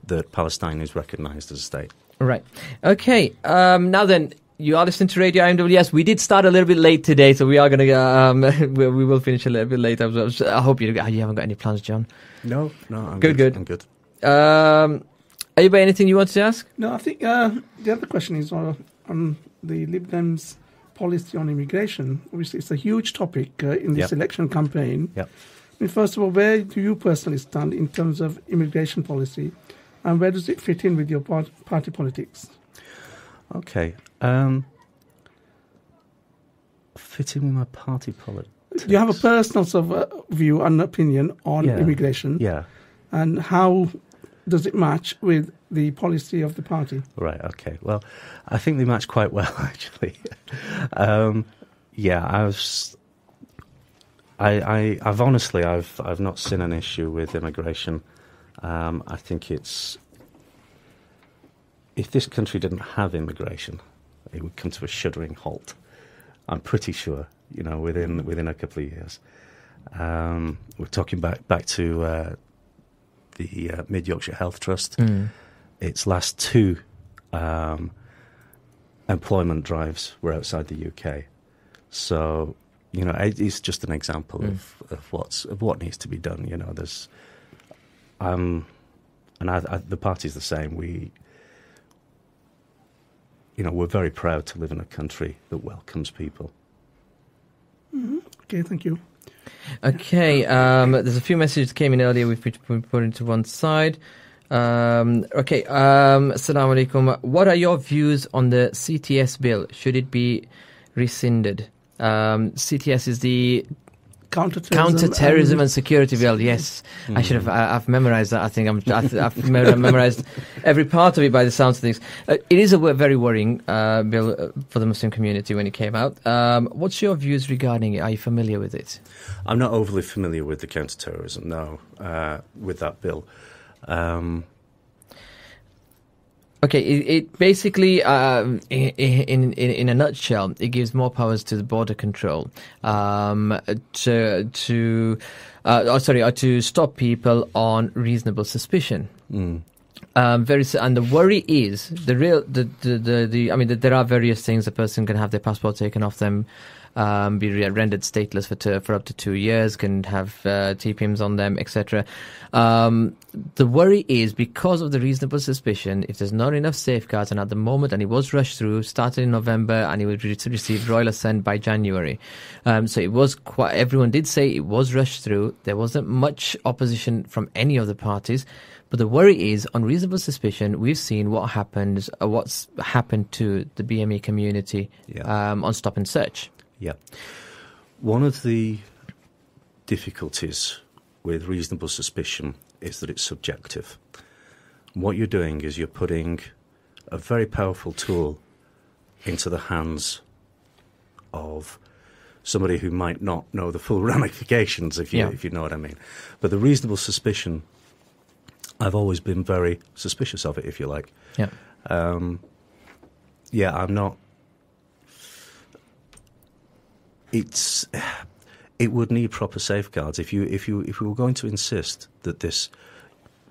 that Palestine is recognised as a state. Right. Okay. Now then, you are listening to Radio IMWS. We did start a little bit late today, so we are going to we will finish a little bit late. I hope you haven't got any plans, John. No, I'm good. I'm good. Are you by anything you want to ask? No, I think the other question is on the Lib Dems' policy on immigration. Obviously, it's a huge topic in this election campaign. Yep. I mean, first of all, where do you personally stand in terms of immigration policy, and where does it fit in with your party politics? Okay. Fit in with my party politics. Do you have a personal sort of view and opinion on immigration? Yeah. And how does it match with the policy of the party? Right, okay. Well, I think they match quite well, actually. I've honestly, I've not seen an issue with immigration. I think if this country didn't have immigration, it would come to a shuddering halt. I'm pretty sure, within a couple of years. We're talking back to the Mid Yorkshire Health Trust. Its last two employment drives were outside the UK. So, it's just an example of what needs to be done. There's, and the party's the same. We're very proud to live in a country that welcomes people. Mm-hmm. Okay, thank you. Okay, there's a few messages that came in earlier we've put into one side. Assalamu alaikum. What are your views on the CTS bill? Should it be rescinded? CTS is the Counter-terrorism and security bill. Yes, I should have. I've memorised that. I think I've memorised every part of it by the sounds of things. It is a very worrying bill for the Muslim community when it came out. What's your views regarding it? Are you familiar with it? I'm not overly familiar with the counter-terrorism. No, with that bill. Okay, it basically, in a nutshell, it gives more powers to the border control to stop people on reasonable suspicion. And the worry is there are various things. A person can have their passport taken off them, be rendered stateless for up to 2 years, can have TPIMs on them, etc. The worry is because of the reasonable suspicion, if there's not enough safeguards, and at the moment, and it was rushed through, started in November, and it would receive royal assent by January. So it was everyone did say it was rushed through. There wasn't much opposition from any of the parties. But the worry is, on reasonable suspicion, we've seen what's happened to the BME community on stop and search. Yeah. One of the difficulties with reasonable suspicion is that it's subjective. What you're doing is you're putting a very powerful tool into the hands of somebody who might not know the full ramifications, if you know what I mean. But the reasonable suspicion, I've always been very suspicious of it, if you like. Yeah. I'm not. It would need proper safeguards if you were going to insist that this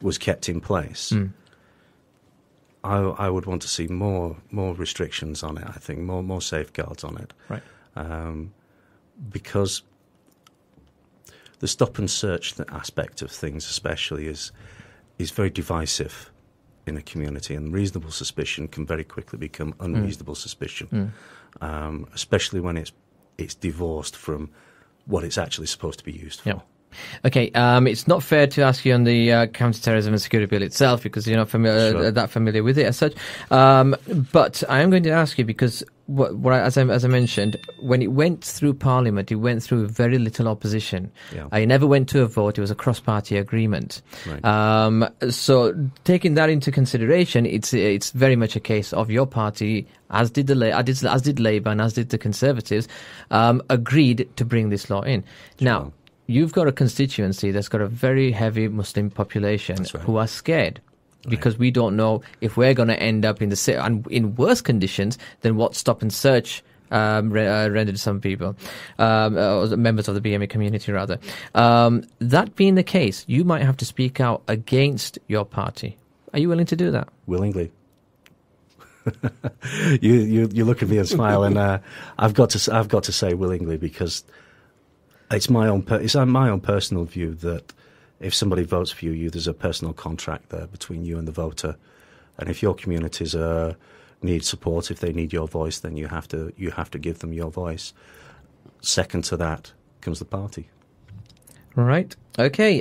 was kept in place. I would want to see more restrictions on it. I think more safeguards on it. Right. Because the stop and search aspect of things, especially, is very divisive in a community, and reasonable suspicion can very quickly become unreasonable suspicion, especially when it's divorced from what it's actually supposed to be used for. Yeah. Okay, it's not fair to ask you on the counter-terrorism and security bill itself because you're not that familiar with it as such. But I am going to ask you because, as I mentioned, when it went through Parliament, it went through very little opposition. Yeah. It never went to a vote. It was a cross-party agreement. Right. So taking that into consideration, it's very much a case of your party, as did Labour and as did the Conservatives, agreed to bring this law in. Sure. Now, you've got a constituency that's got a very heavy Muslim population who are scared because we don't know if we're going to end up in worse conditions than what stop and search rendered some people, or members of the BME community rather. That being the case, you might have to speak out against your party. Are you willing to do that? Willingly. you look at me and smile, and I've got to say willingly, because it's my own personal view that if somebody votes for you, there's a personal contract there between you and the voter, and if your communities need support, if they need your voice, then you have to give them your voice. Second to that comes the party. Right. Okay.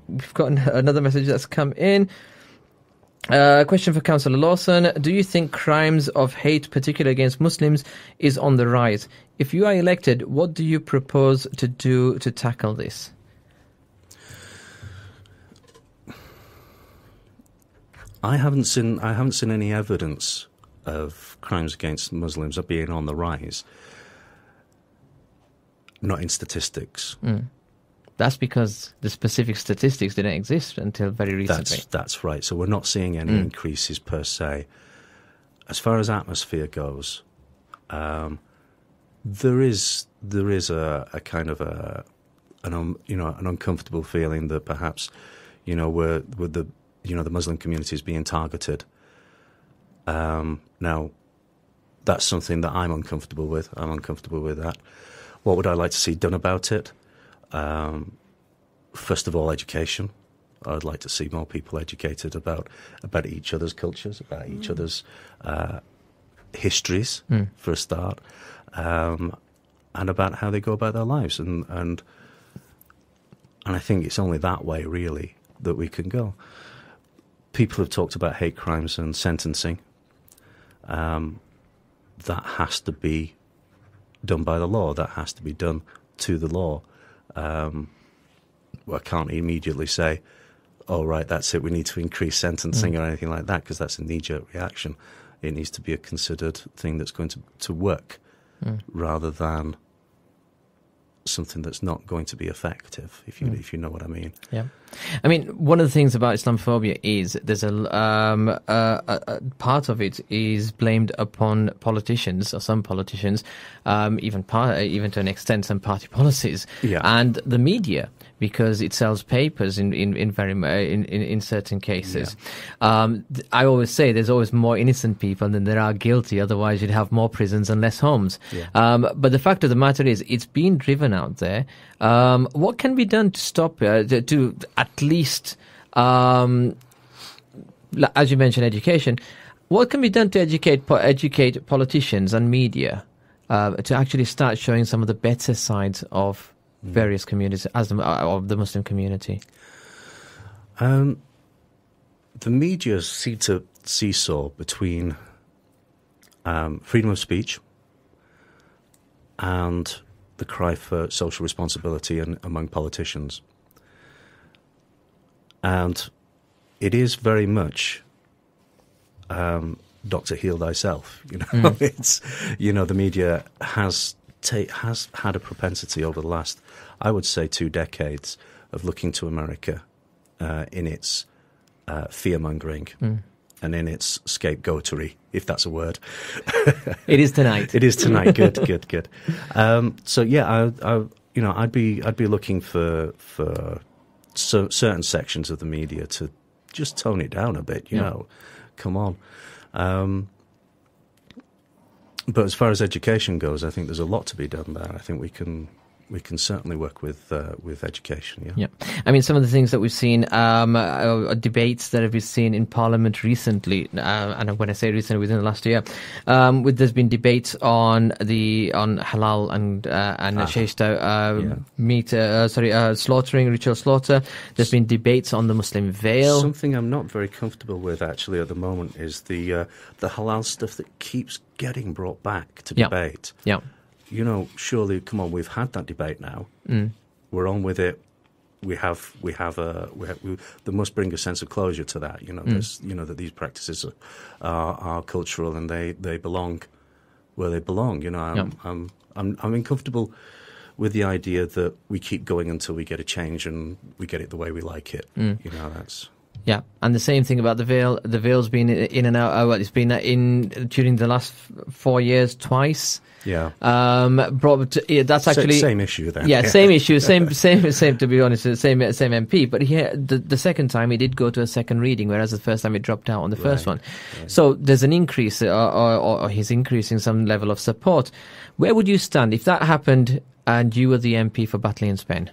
We've got another message that's come in. Question for Councillor Lawson. Do you think crimes of hate, particularly against Muslims, is on the rise? If you are elected, what do you propose to do to tackle this? I haven't seen any evidence of crimes against Muslims being on the rise. Not in statistics. That's because the specific statistics didn't exist until very recently. That's right. So we're not seeing any increases per se. As far as atmosphere goes, there is a kind of an uncomfortable feeling that perhaps with the Muslim community is being targeted. Now, that's something that I'm uncomfortable with. I'm uncomfortable with that. What would I like to see done about it? First of all, education. I'd like to see more people educated about each other's cultures, about each other's histories, for a start, and about how they go about their lives. And I think it's only that way, really, that we can go. People have talked about hate crimes and sentencing. That has to be done by the law. That has to be done to the law. I can't immediately say, oh, right, that's it, we need to increase sentencing or anything like that, because that's a knee-jerk reaction. It needs to be a considered thing that's going to work, rather than something that's not going to be effective, if you know what I mean. Yeah. I mean, one of the things about Islamophobia is there's a part of it is blamed upon politicians, or some politicians, even to an extent some party policies, and the media, because it sells papers in certain cases. I always say there's always more innocent people than there are guilty, otherwise you'd have more prisons and less homes. But the fact of the matter is, it's being driven out there. What can be done to stop to at least, as you mentioned, education? What can be done to educate politicians and media to actually start showing some of the better sides of various communities, of the Muslim community? The media seem to seesaw between freedom of speech and the cry for social responsibility among politicians. And it is very much Dr. Heal Thyself. It's the media has had a propensity over the last, I would say, 2 decades of looking to America in its fear-mongering and in its scapegoatery, if that's a word. It is tonight. It is tonight. Good. So yeah, I'd be looking for certain sections of the media to just tone it down a bit. You know, come on. But as far as education goes, I think there's a lot to be done there. I think we can certainly work with education. Yeah. I mean, some of the things that we've seen, debates that have been seen in Parliament recently, and when I say recently, within the last year, there's been debates on halal and sheshta meat, slaughtering, ritual slaughter. There's been debates on the Muslim veil. Something I'm not very comfortable with actually at the moment is the halal stuff that keeps getting brought back to debate. Yeah. Surely, come on, we've had that debate now. We're on with it. We must bring a sense of closure to that. That these practices are cultural and they belong where they belong. I'm uncomfortable with the idea that we keep going until we get a change and we get it the way we like it. That's. Yeah, and the same thing about the Vale. The Vale's been in and out. Well, it's been in during the last 4 years twice. Yeah. That's actually same issue then. Yeah, same issue, same. To be honest, same MP. But here, the second time he did go to a second reading, whereas the first time he dropped out on the first one. Right. So there's an increase, or he's increasing some level of support. Where would you stand if that happened and you were the MP for Batley and Spen?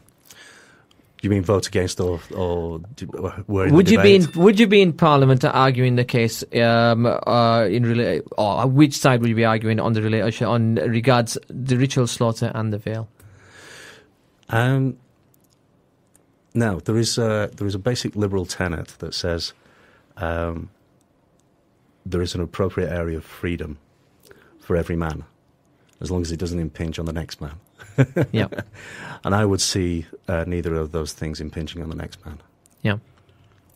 You mean vote against or would you be in Parliament arguing the case or which side would you be arguing on on regards the ritual slaughter and the Vale? No, there is a basic liberal tenet that says there is an appropriate area of freedom for every man, as long as it doesn't impinge on the next man. Yeah, and I would see neither of those things impinging on the next man. Yeah,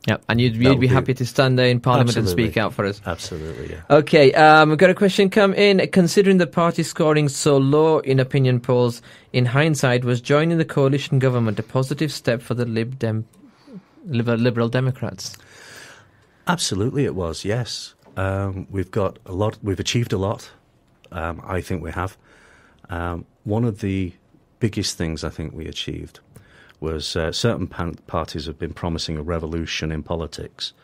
yeah, and you'd be happy to stand there in Parliament and speak out for us. Absolutely, yeah. Okay, we've got a question come in. Considering the party scoring so low in opinion polls, in hindsight, was joining the coalition government a positive step for the Liberal Democrats? Absolutely, it was. Yes, we've got a lot. We've achieved a lot. I think we have. One of the biggest things I think we achieved was certain parties have been promising a revolution in politics.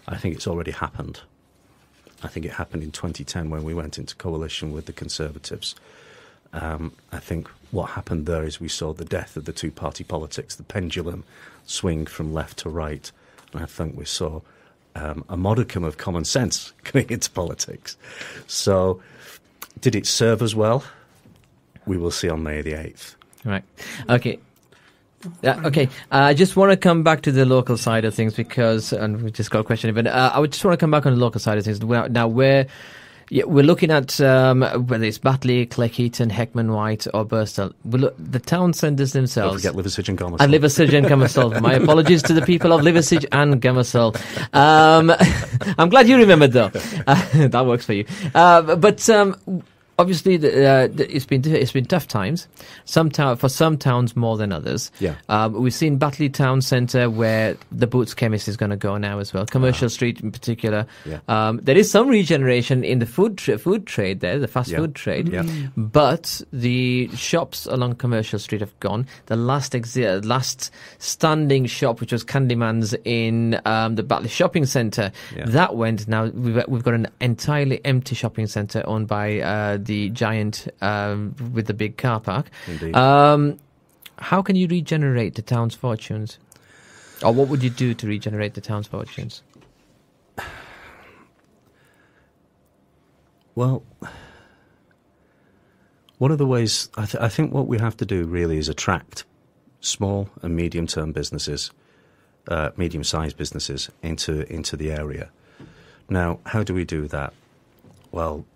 I think it's already happened. I think it happened in 2010 when we went into coalition with the Conservatives. I think what happened there is we saw the death of the two-party politics, the pendulum swing from left to right. And I think we saw a modicum of common sense coming into politics. So did it serve us well? We will see on May the 8th. Right. Okay. Okay. I just want to come back to the local side of things and we just got a question, but I would just want to come back on the local side of things. Now, we're looking at whether it's Batley, Cleckheaton, Heckman White or Birstall. The town centres themselves. Don't forget Liversidge and Gomersall. And Liversidge and Gomersall. My apologies to the people of Liversidge and Gomersall. I'm glad you remembered, though. That works for you. Obviously, it's been tough times. For some towns more than others. Yeah. We've seen Batley Town Centre where the Boots Chemist is going to go now as well. Commercial Street in particular. Yeah. There is some regeneration in the food trade there, the fast food trade. Yeah. But the shops along Commercial Street have gone. The last standing shop, which was Candyman's in the Batley Shopping Centre, that went now. We've got an entirely empty shopping centre owned by the giant with the big car park. Indeed. How can you regenerate the town's fortunes? Or what would you do to regenerate the town's fortunes? Well, one of the ways, I think what we have to do really is attract small and medium-term businesses, medium-sized businesses into the area. Now, how do we do that? Well,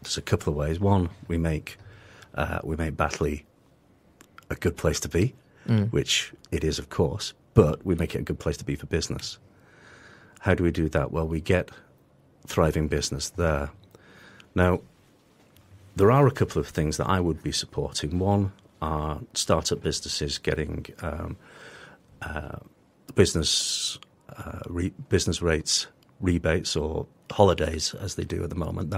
there's a couple of ways. One, we make Batley a good place to be, which it is, of course, but we make it a good place to be for business. How do we do that? Well, we get thriving business there. Now, there are a couple of things that I would be supporting. One are startup businesses getting business rates rebates or holidays as they do at the moment.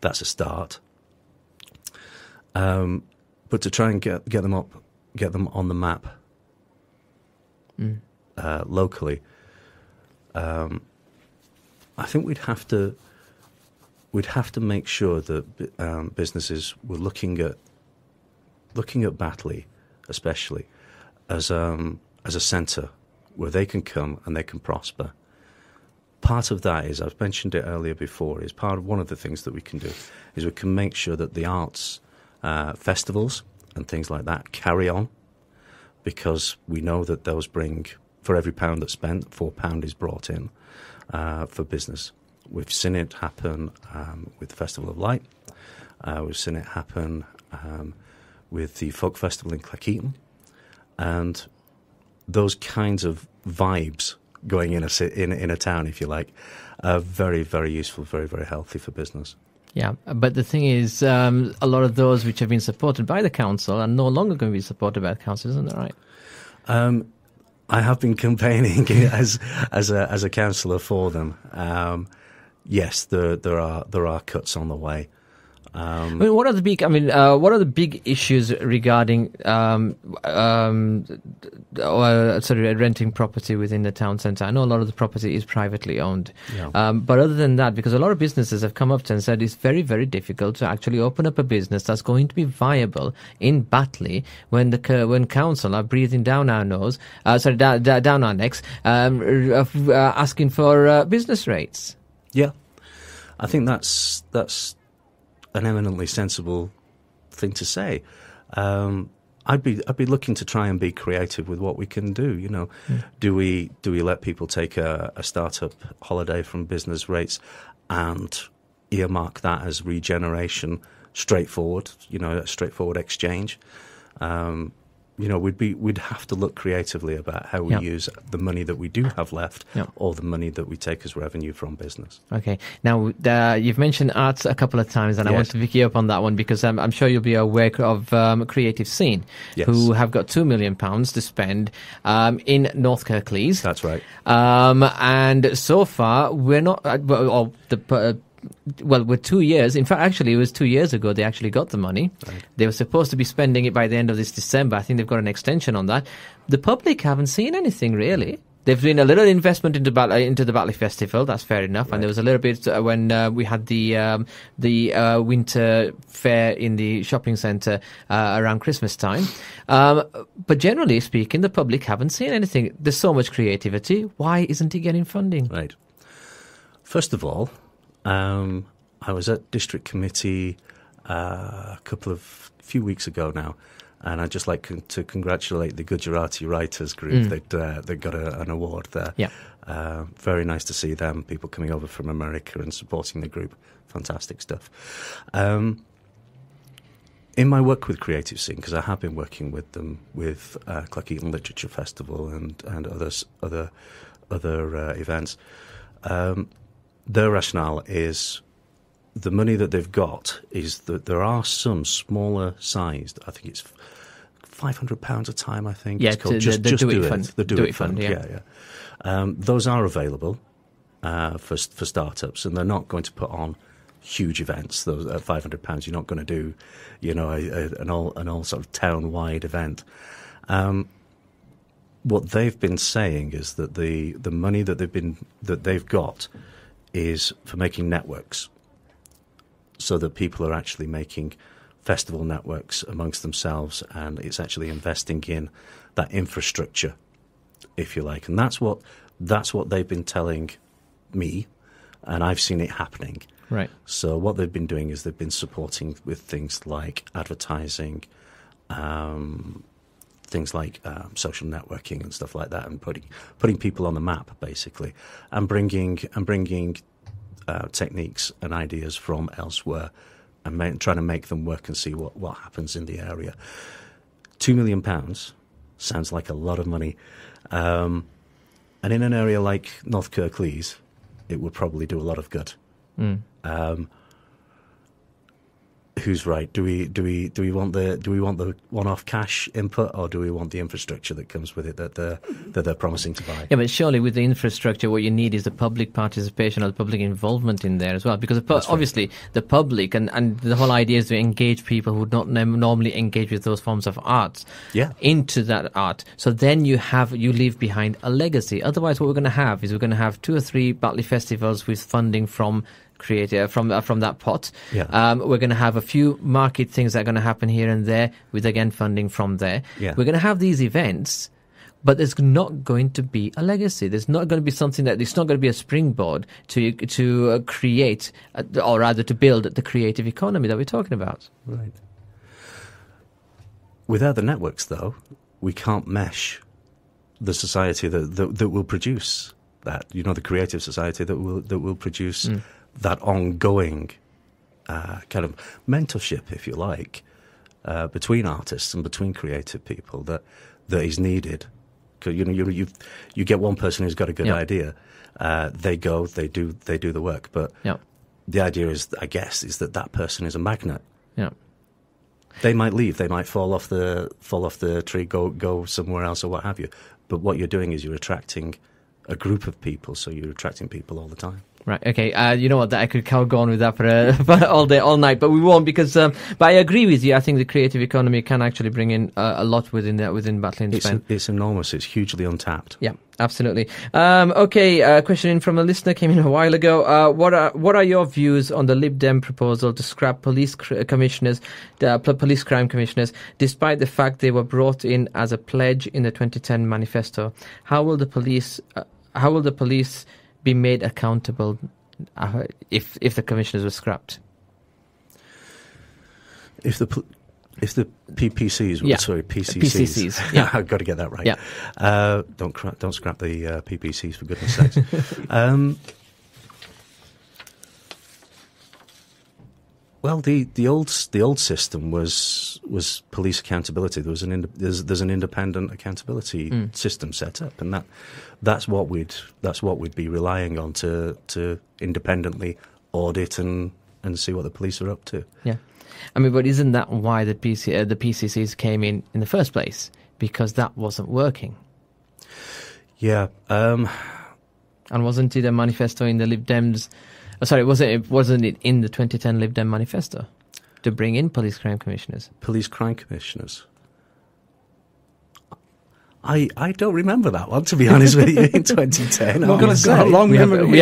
That's a start. But to try and get them on the map locally, I think we'd have to make sure that businesses were looking at Batley, especially as a centre where they can come and they can prosper. Part of that is, I've mentioned it earlier before, is part of one of the things that we can do is we can make sure that the arts festivals and things like that carry on, because we know that those bring, for every £1 that's spent, £4 is brought in for business. We've seen it happen with the Festival of Light. We've seen it happen with the Folk Festival in Cleckheaton. And those kinds of vibes going in a town, if you like, are very, very useful, very, very healthy for business. Yeah, but the thing is, a lot of those which have been supported by the council are no longer going to be supported by the council, isn't that right? I have been campaigning as a councillor for them. Yes, there are cuts on the way. I mean, what are the big issues regarding renting property within the town centre? I know a lot of the property is privately owned, but other than that, because a lot of businesses have come up to and said it's very, very difficult to actually open up a business that's going to be viable in Batley when council are breathing down our nose, down our necks, asking for business rates. Yeah, I think that's an eminently sensible thing to say. I'd be looking to try and be creative with what we can do. You know, do we let people take a startup holiday from business rates and earmark that as regeneration, straightforward? You know, a straightforward exchange. We'd have to look creatively about how we use the money that we do have left, or the money that we take as revenue from business. Okay. Now, you've mentioned arts a couple of times, and I want to pick you up on that one because I'm sure you'll be aware of Creative Scene, who have got £2 million to spend in North Kirklees. That's right. And so far, we're not... we're 2 years. In fact, actually, it was 2 years ago they actually got the money. Right. They were supposed to be spending it by the end of this December. I think they've got an extension on that. The public haven't seen anything, really. There's been a little investment into the Batley Festival. That's fair enough. Right. And there was a little bit when we had the winter fair in the shopping centre around Christmas time. But generally speaking, the public haven't seen anything. There's so much creativity. Why isn't it getting funding? Right. First of all, I was at district committee a few weeks ago now, and I'd just like to congratulate the Gujarati Writers Group. They got an award there. Yeah. Very nice to see them, people coming over from America and supporting the group. Fantastic stuff. In my work with Creative Scene, because I have been working with them with Cleckheaton Literature Festival and other events, their rationale is the money that they've got is that there are some smaller sized, I think it's £500 a time, I think. Yeah, it's called just Do It Fund. The Do It Fund, yeah. Those are available for startups, and they're not going to put on huge events. Those at £500, you're not going to do, an all sort of town-wide event. What they've been saying is that the money that they've got is for making networks, so that people are actually making festival networks amongst themselves, and it's actually investing in that infrastructure, if you like. And that's what they've been telling me, and I've seen it happening. Right. So what they've been doing is they've been supporting with things like advertising, things like social networking and stuff like that, and putting people on the map, basically, and bringing techniques and ideas from elsewhere, and trying to make them work and see what happens in the area. £2 million sounds like a lot of money, and in an area like North Kirklees, it would probably do a lot of good. Who's right? Do we want the one-off cash input, or do we want the infrastructure that comes with it that they're promising to buy? Yeah, but surely with the infrastructure, what you need is the public participation or the public involvement in there as well, because obviously the public and the whole idea is to engage people who don't normally engage with those forms of art into that art. So then you leave behind a legacy. Otherwise, what we're going to have is 2 or 3 Batley festivals with funding from from that pot. Yeah. We're going to have a few market things that are going to happen here and there with, again, funding from there. Yeah. We're going to have these events, but there's not going to be a legacy. There's not going to be something it's not going to be a springboard to create, or rather to build the creative economy that we're talking about. Right. Without the networks, though, we can't mesh the society that will produce that. The creative society that will produce that ongoing kind of mentorship, if you like, between artists and between creative people that is needed. Because you get one person who's got a good idea, they go, they do the work, but the idea is, I guess, is that person is a magnet. Yeah. They might leave, they might fall off the tree, go somewhere else, or what have you. but what you're doing is you're attracting a group of people, so you're attracting people all the time. Right. Okay. You know what? I could go on with that for all day, all night, but we won't because. But I agree with you. I think the creative economy can actually bring in a lot within Batley and Spen. It's enormous. It's hugely untapped. Yeah, absolutely. Okay. Question in from a listener came in a while ago. What are your views on the Lib Dem proposal to scrap police commissioners, police crime commissioners, despite the fact they were brought in as a pledge in the 2010 manifesto? How will the police be made accountable if the commissioners were scrapped? If the PPCs, Yeah. sorry, PCCs. Yeah. I've got to get that right. Yeah. Don't scrap the PPCs, for goodness sakes. Well, the old system was police accountability. There's an independent accountability system set up, and that's what we'd be relying on to independently audit and see what the police are up to. Yeah, I mean, but isn't that why the PCCs came in the first place? Because that wasn't working. Yeah, and wasn't it a manifesto in the Lib Dems? Sorry, wasn't it in the 2010 Lib Dem manifesto to bring in police crime commissioners? Police crime commissioners. I don't remember that one, to be honest with you. In 2010, we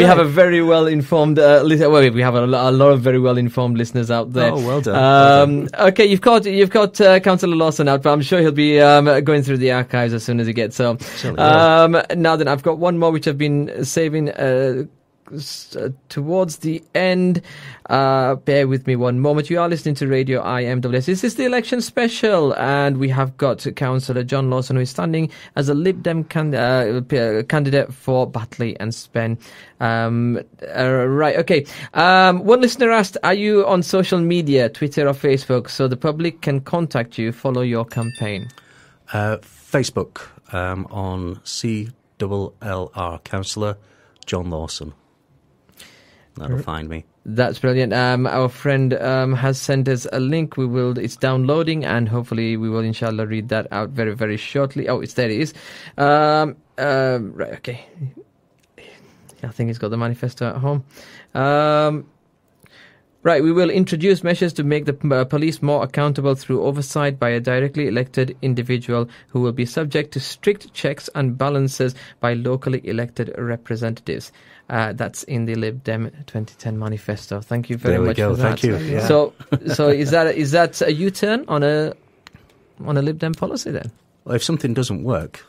have a very well informed we have a lot of very well informed listeners out there. Oh, well done. Okay, you've got Councillor Lawson out, but I'm sure he'll be going through the archives as soon as he gets home. Now then, I've got one more which I've been saving towards the end. Bear with me one moment. You are listening to Radio IMWS. This is the election special, and we have got Councillor John Lawson, who is standing as a Lib Dem candidate for Batley and Spen. Right, okay. One listener asked, are you on social media, Twitter or Facebook, so the public can contact you, follow your campaign? Facebook, on CLLR, Councillor John Lawson. That'll find me. That's brilliant. Our friend has sent us a link. It's downloading, and hopefully we will, inshallah, read that out very, very shortly. Oh, there it is. Right, okay. I think he's got the manifesto at home. Right, we will introduce measures to make the police more accountable through oversight by a directly elected individual who will be subject to strict checks and balances by locally elected representatives. That's in the Lib Dem 2010 manifesto. Thank you very much for that. Thank you. Yeah. So is that a U-turn on a Lib Dem policy then? Well, if something doesn't work,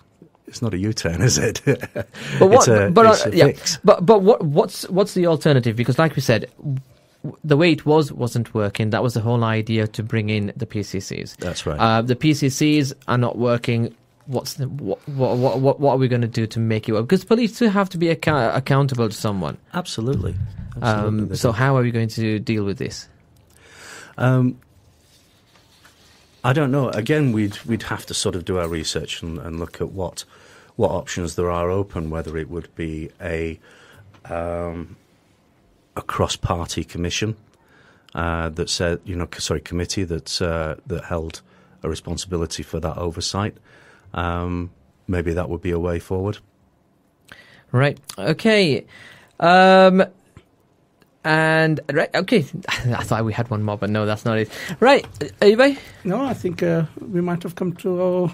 it's not a U-turn, is it? But what? Fix. But what's the alternative? Because, like we said, the way it wasn't working. That was the whole idea, to bring in the PCCs. That's right. The PCCs are not working. What are we going to do to make it work? Because police do have to be accountable to someone. Absolutely. So how are we going to deal with this? I don't know. Again, we'd have to sort of do our research and look at what options there are open. Whether it would be a cross-party commission that said, committee that held a responsibility for that oversight. Maybe that would be a way forward. Right. Okay. Okay. I thought we had one more, but no, that's not it. Right. Anyway? No, I think we might have come to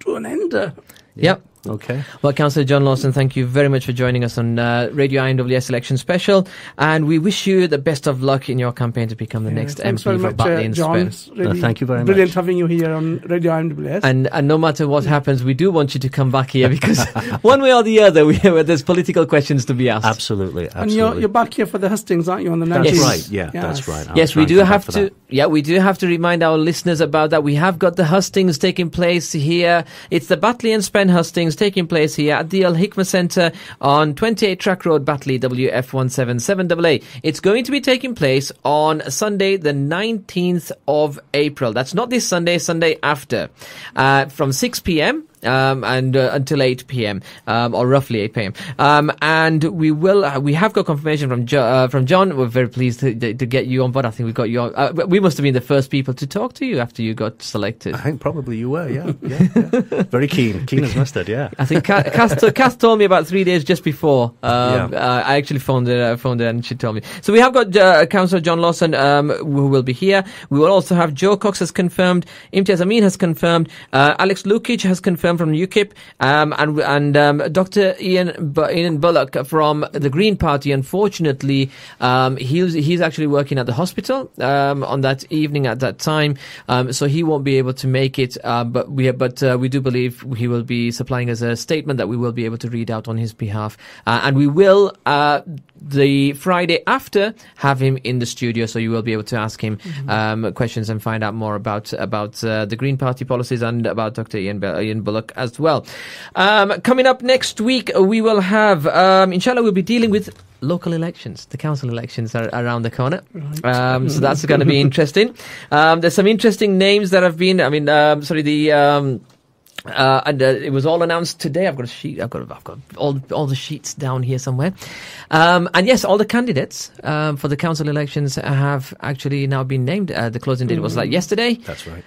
an end. Yep. Okay. Well, Councillor John Lawson, thank you very much for joining us on Radio IMWS Election Special, and we wish you the best of luck in your campaign to become the next MP for Batley and Spen. Really thank you very much. Brilliant having you here on Radio IMWS. And no matter what happens, we do want you to come back here, because one way or the other, there's political questions to be asked. Absolutely. And you're back here for the hustings, aren't you, on the 19th? That's right. Yeah, that's right. Yes, we do have to. Yeah, we do have to remind our listeners about that. We have got the hustings taking place here. It's the Batley and Spen hustings taking place here at the Al Hikmah Centre on 28 Track Road, Batley, WF177AA. It's going to be taking place on Sunday, the 19th of April. That's not this Sunday, Sunday after, from 6 p.m. and until 8 p.m. Or roughly 8 p.m. And we have got confirmation from John. We're very pleased to get you on board. I think we got you on. We must have been the first people to talk to you after you got selected. I think probably you were, yeah. Very keen as mustard, yeah. I think Cass told me about 3 days just before. I actually phoned her and she told me. So we have got Councillor John Lawson, who will be here. We will also have Joe Cox has confirmed, Imtiaz Amin has confirmed, Alex Lukic has confirmed from UKIP, and Dr. Ian Bullock from the Green Party. Unfortunately, he's actually working at the hospital on that evening at that time, so he won't be able to make it. But we do believe he will be supplying us a statement that we will be able to read out on his behalf, and we will the Friday after have him in the studio, so you will be able to ask him questions and find out more about the Green Party policies and about Dr. Ian Bullock as well. Coming up next week, we will have, inshallah, we'll be dealing with local elections. The council elections are around the corner. Right. So that's going to be interesting. There's some interesting names that have been, and it was all announced today. I've got a sheet. I've got all the sheets down here somewhere. And yes, all the candidates for the council elections have actually now been named. The closing date was like yesterday. That's right.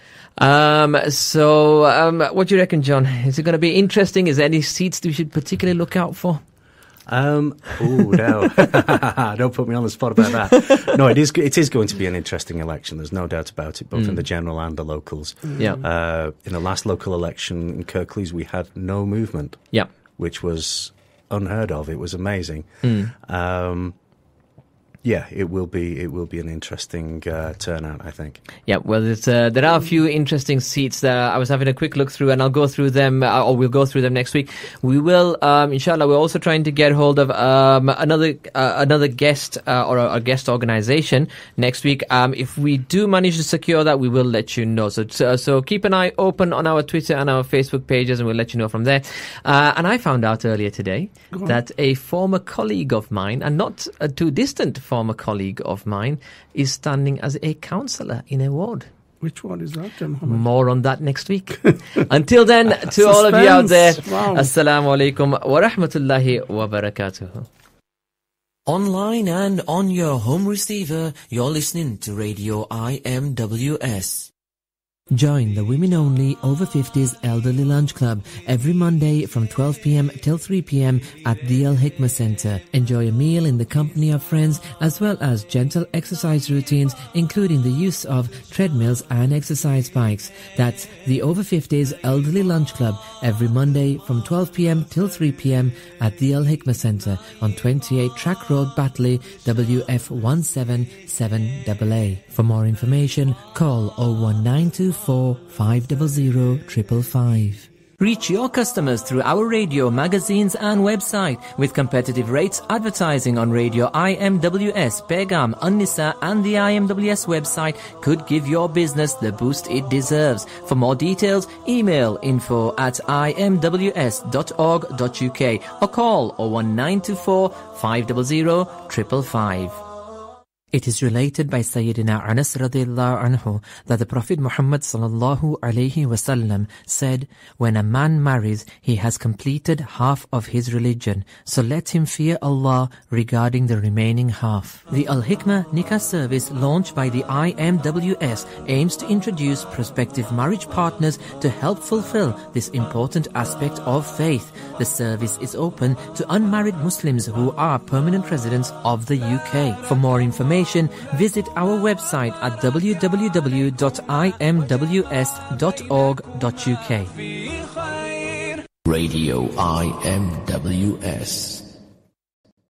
What do you reckon, John? Is it going to be interesting? Is there any seats that we should particularly look out for? No. Don't put me on the spot about that. No, it is going to be an interesting election. There's no doubt about it, both in the general and the locals. Yeah. In the last local election in Kirklees, we had no movement. Yeah. Which was unheard of. It was amazing. It will be an interesting turnout, I think. Yeah, well, there are a few interesting seats that I was having a quick look through, and I'll go through them, or we'll go through them next week. We will, inshallah, we're also trying to get hold of another guest or a guest organisation next week. If we do manage to secure that, we will let you know. So keep an eye open on our Twitter and our Facebook pages, and we'll let you know from there. And I found out earlier today that a former colleague of mine, and not a too distant former colleague of mine, is standing as a councillor in a ward. Which one is that, Muhammad? More on that next week. Until then, to all of you out there, Assalamu alaikum wa rahmatullahi wa barakatuh. Online and on your home receiver, you're listening to Radio IMWS. Join the women-only over 50s elderly lunch club every Monday from 12 p.m. till 3 p.m. at the Al Hikmah Center. Enjoy a meal in the company of friends as well as gentle exercise routines, including the use of treadmills and exercise bikes. That's the over 50s elderly lunch club every Monday from 12 p.m. till 3 p.m. at the Al Hikmah Center on 28 Track Road, Batley, WF177AA. For more information, call 01924 500 555. Reach your customers through our radio, magazines and website. With competitive rates, advertising on Radio IMWS, Begum, An-Nisa and the IMWS website could give your business the boost it deserves. For more details, email info@imws.org.uk or call 01924 500 555. It is related by Sayyidina Anas radiallahu anhu that the Prophet Muhammad sallallahu alayhi wasallam said, when a man marries, he has completed half of his religion, so let him fear Allah regarding the remaining half. The Al-Hikmah Nikah service launched by the IMWS aims to introduce prospective marriage partners to help fulfill this important aspect of faith. The service is open to unmarried Muslims who are permanent residents of the UK. For more information, visit our website at www.imws.org.uk. Radio IMWS.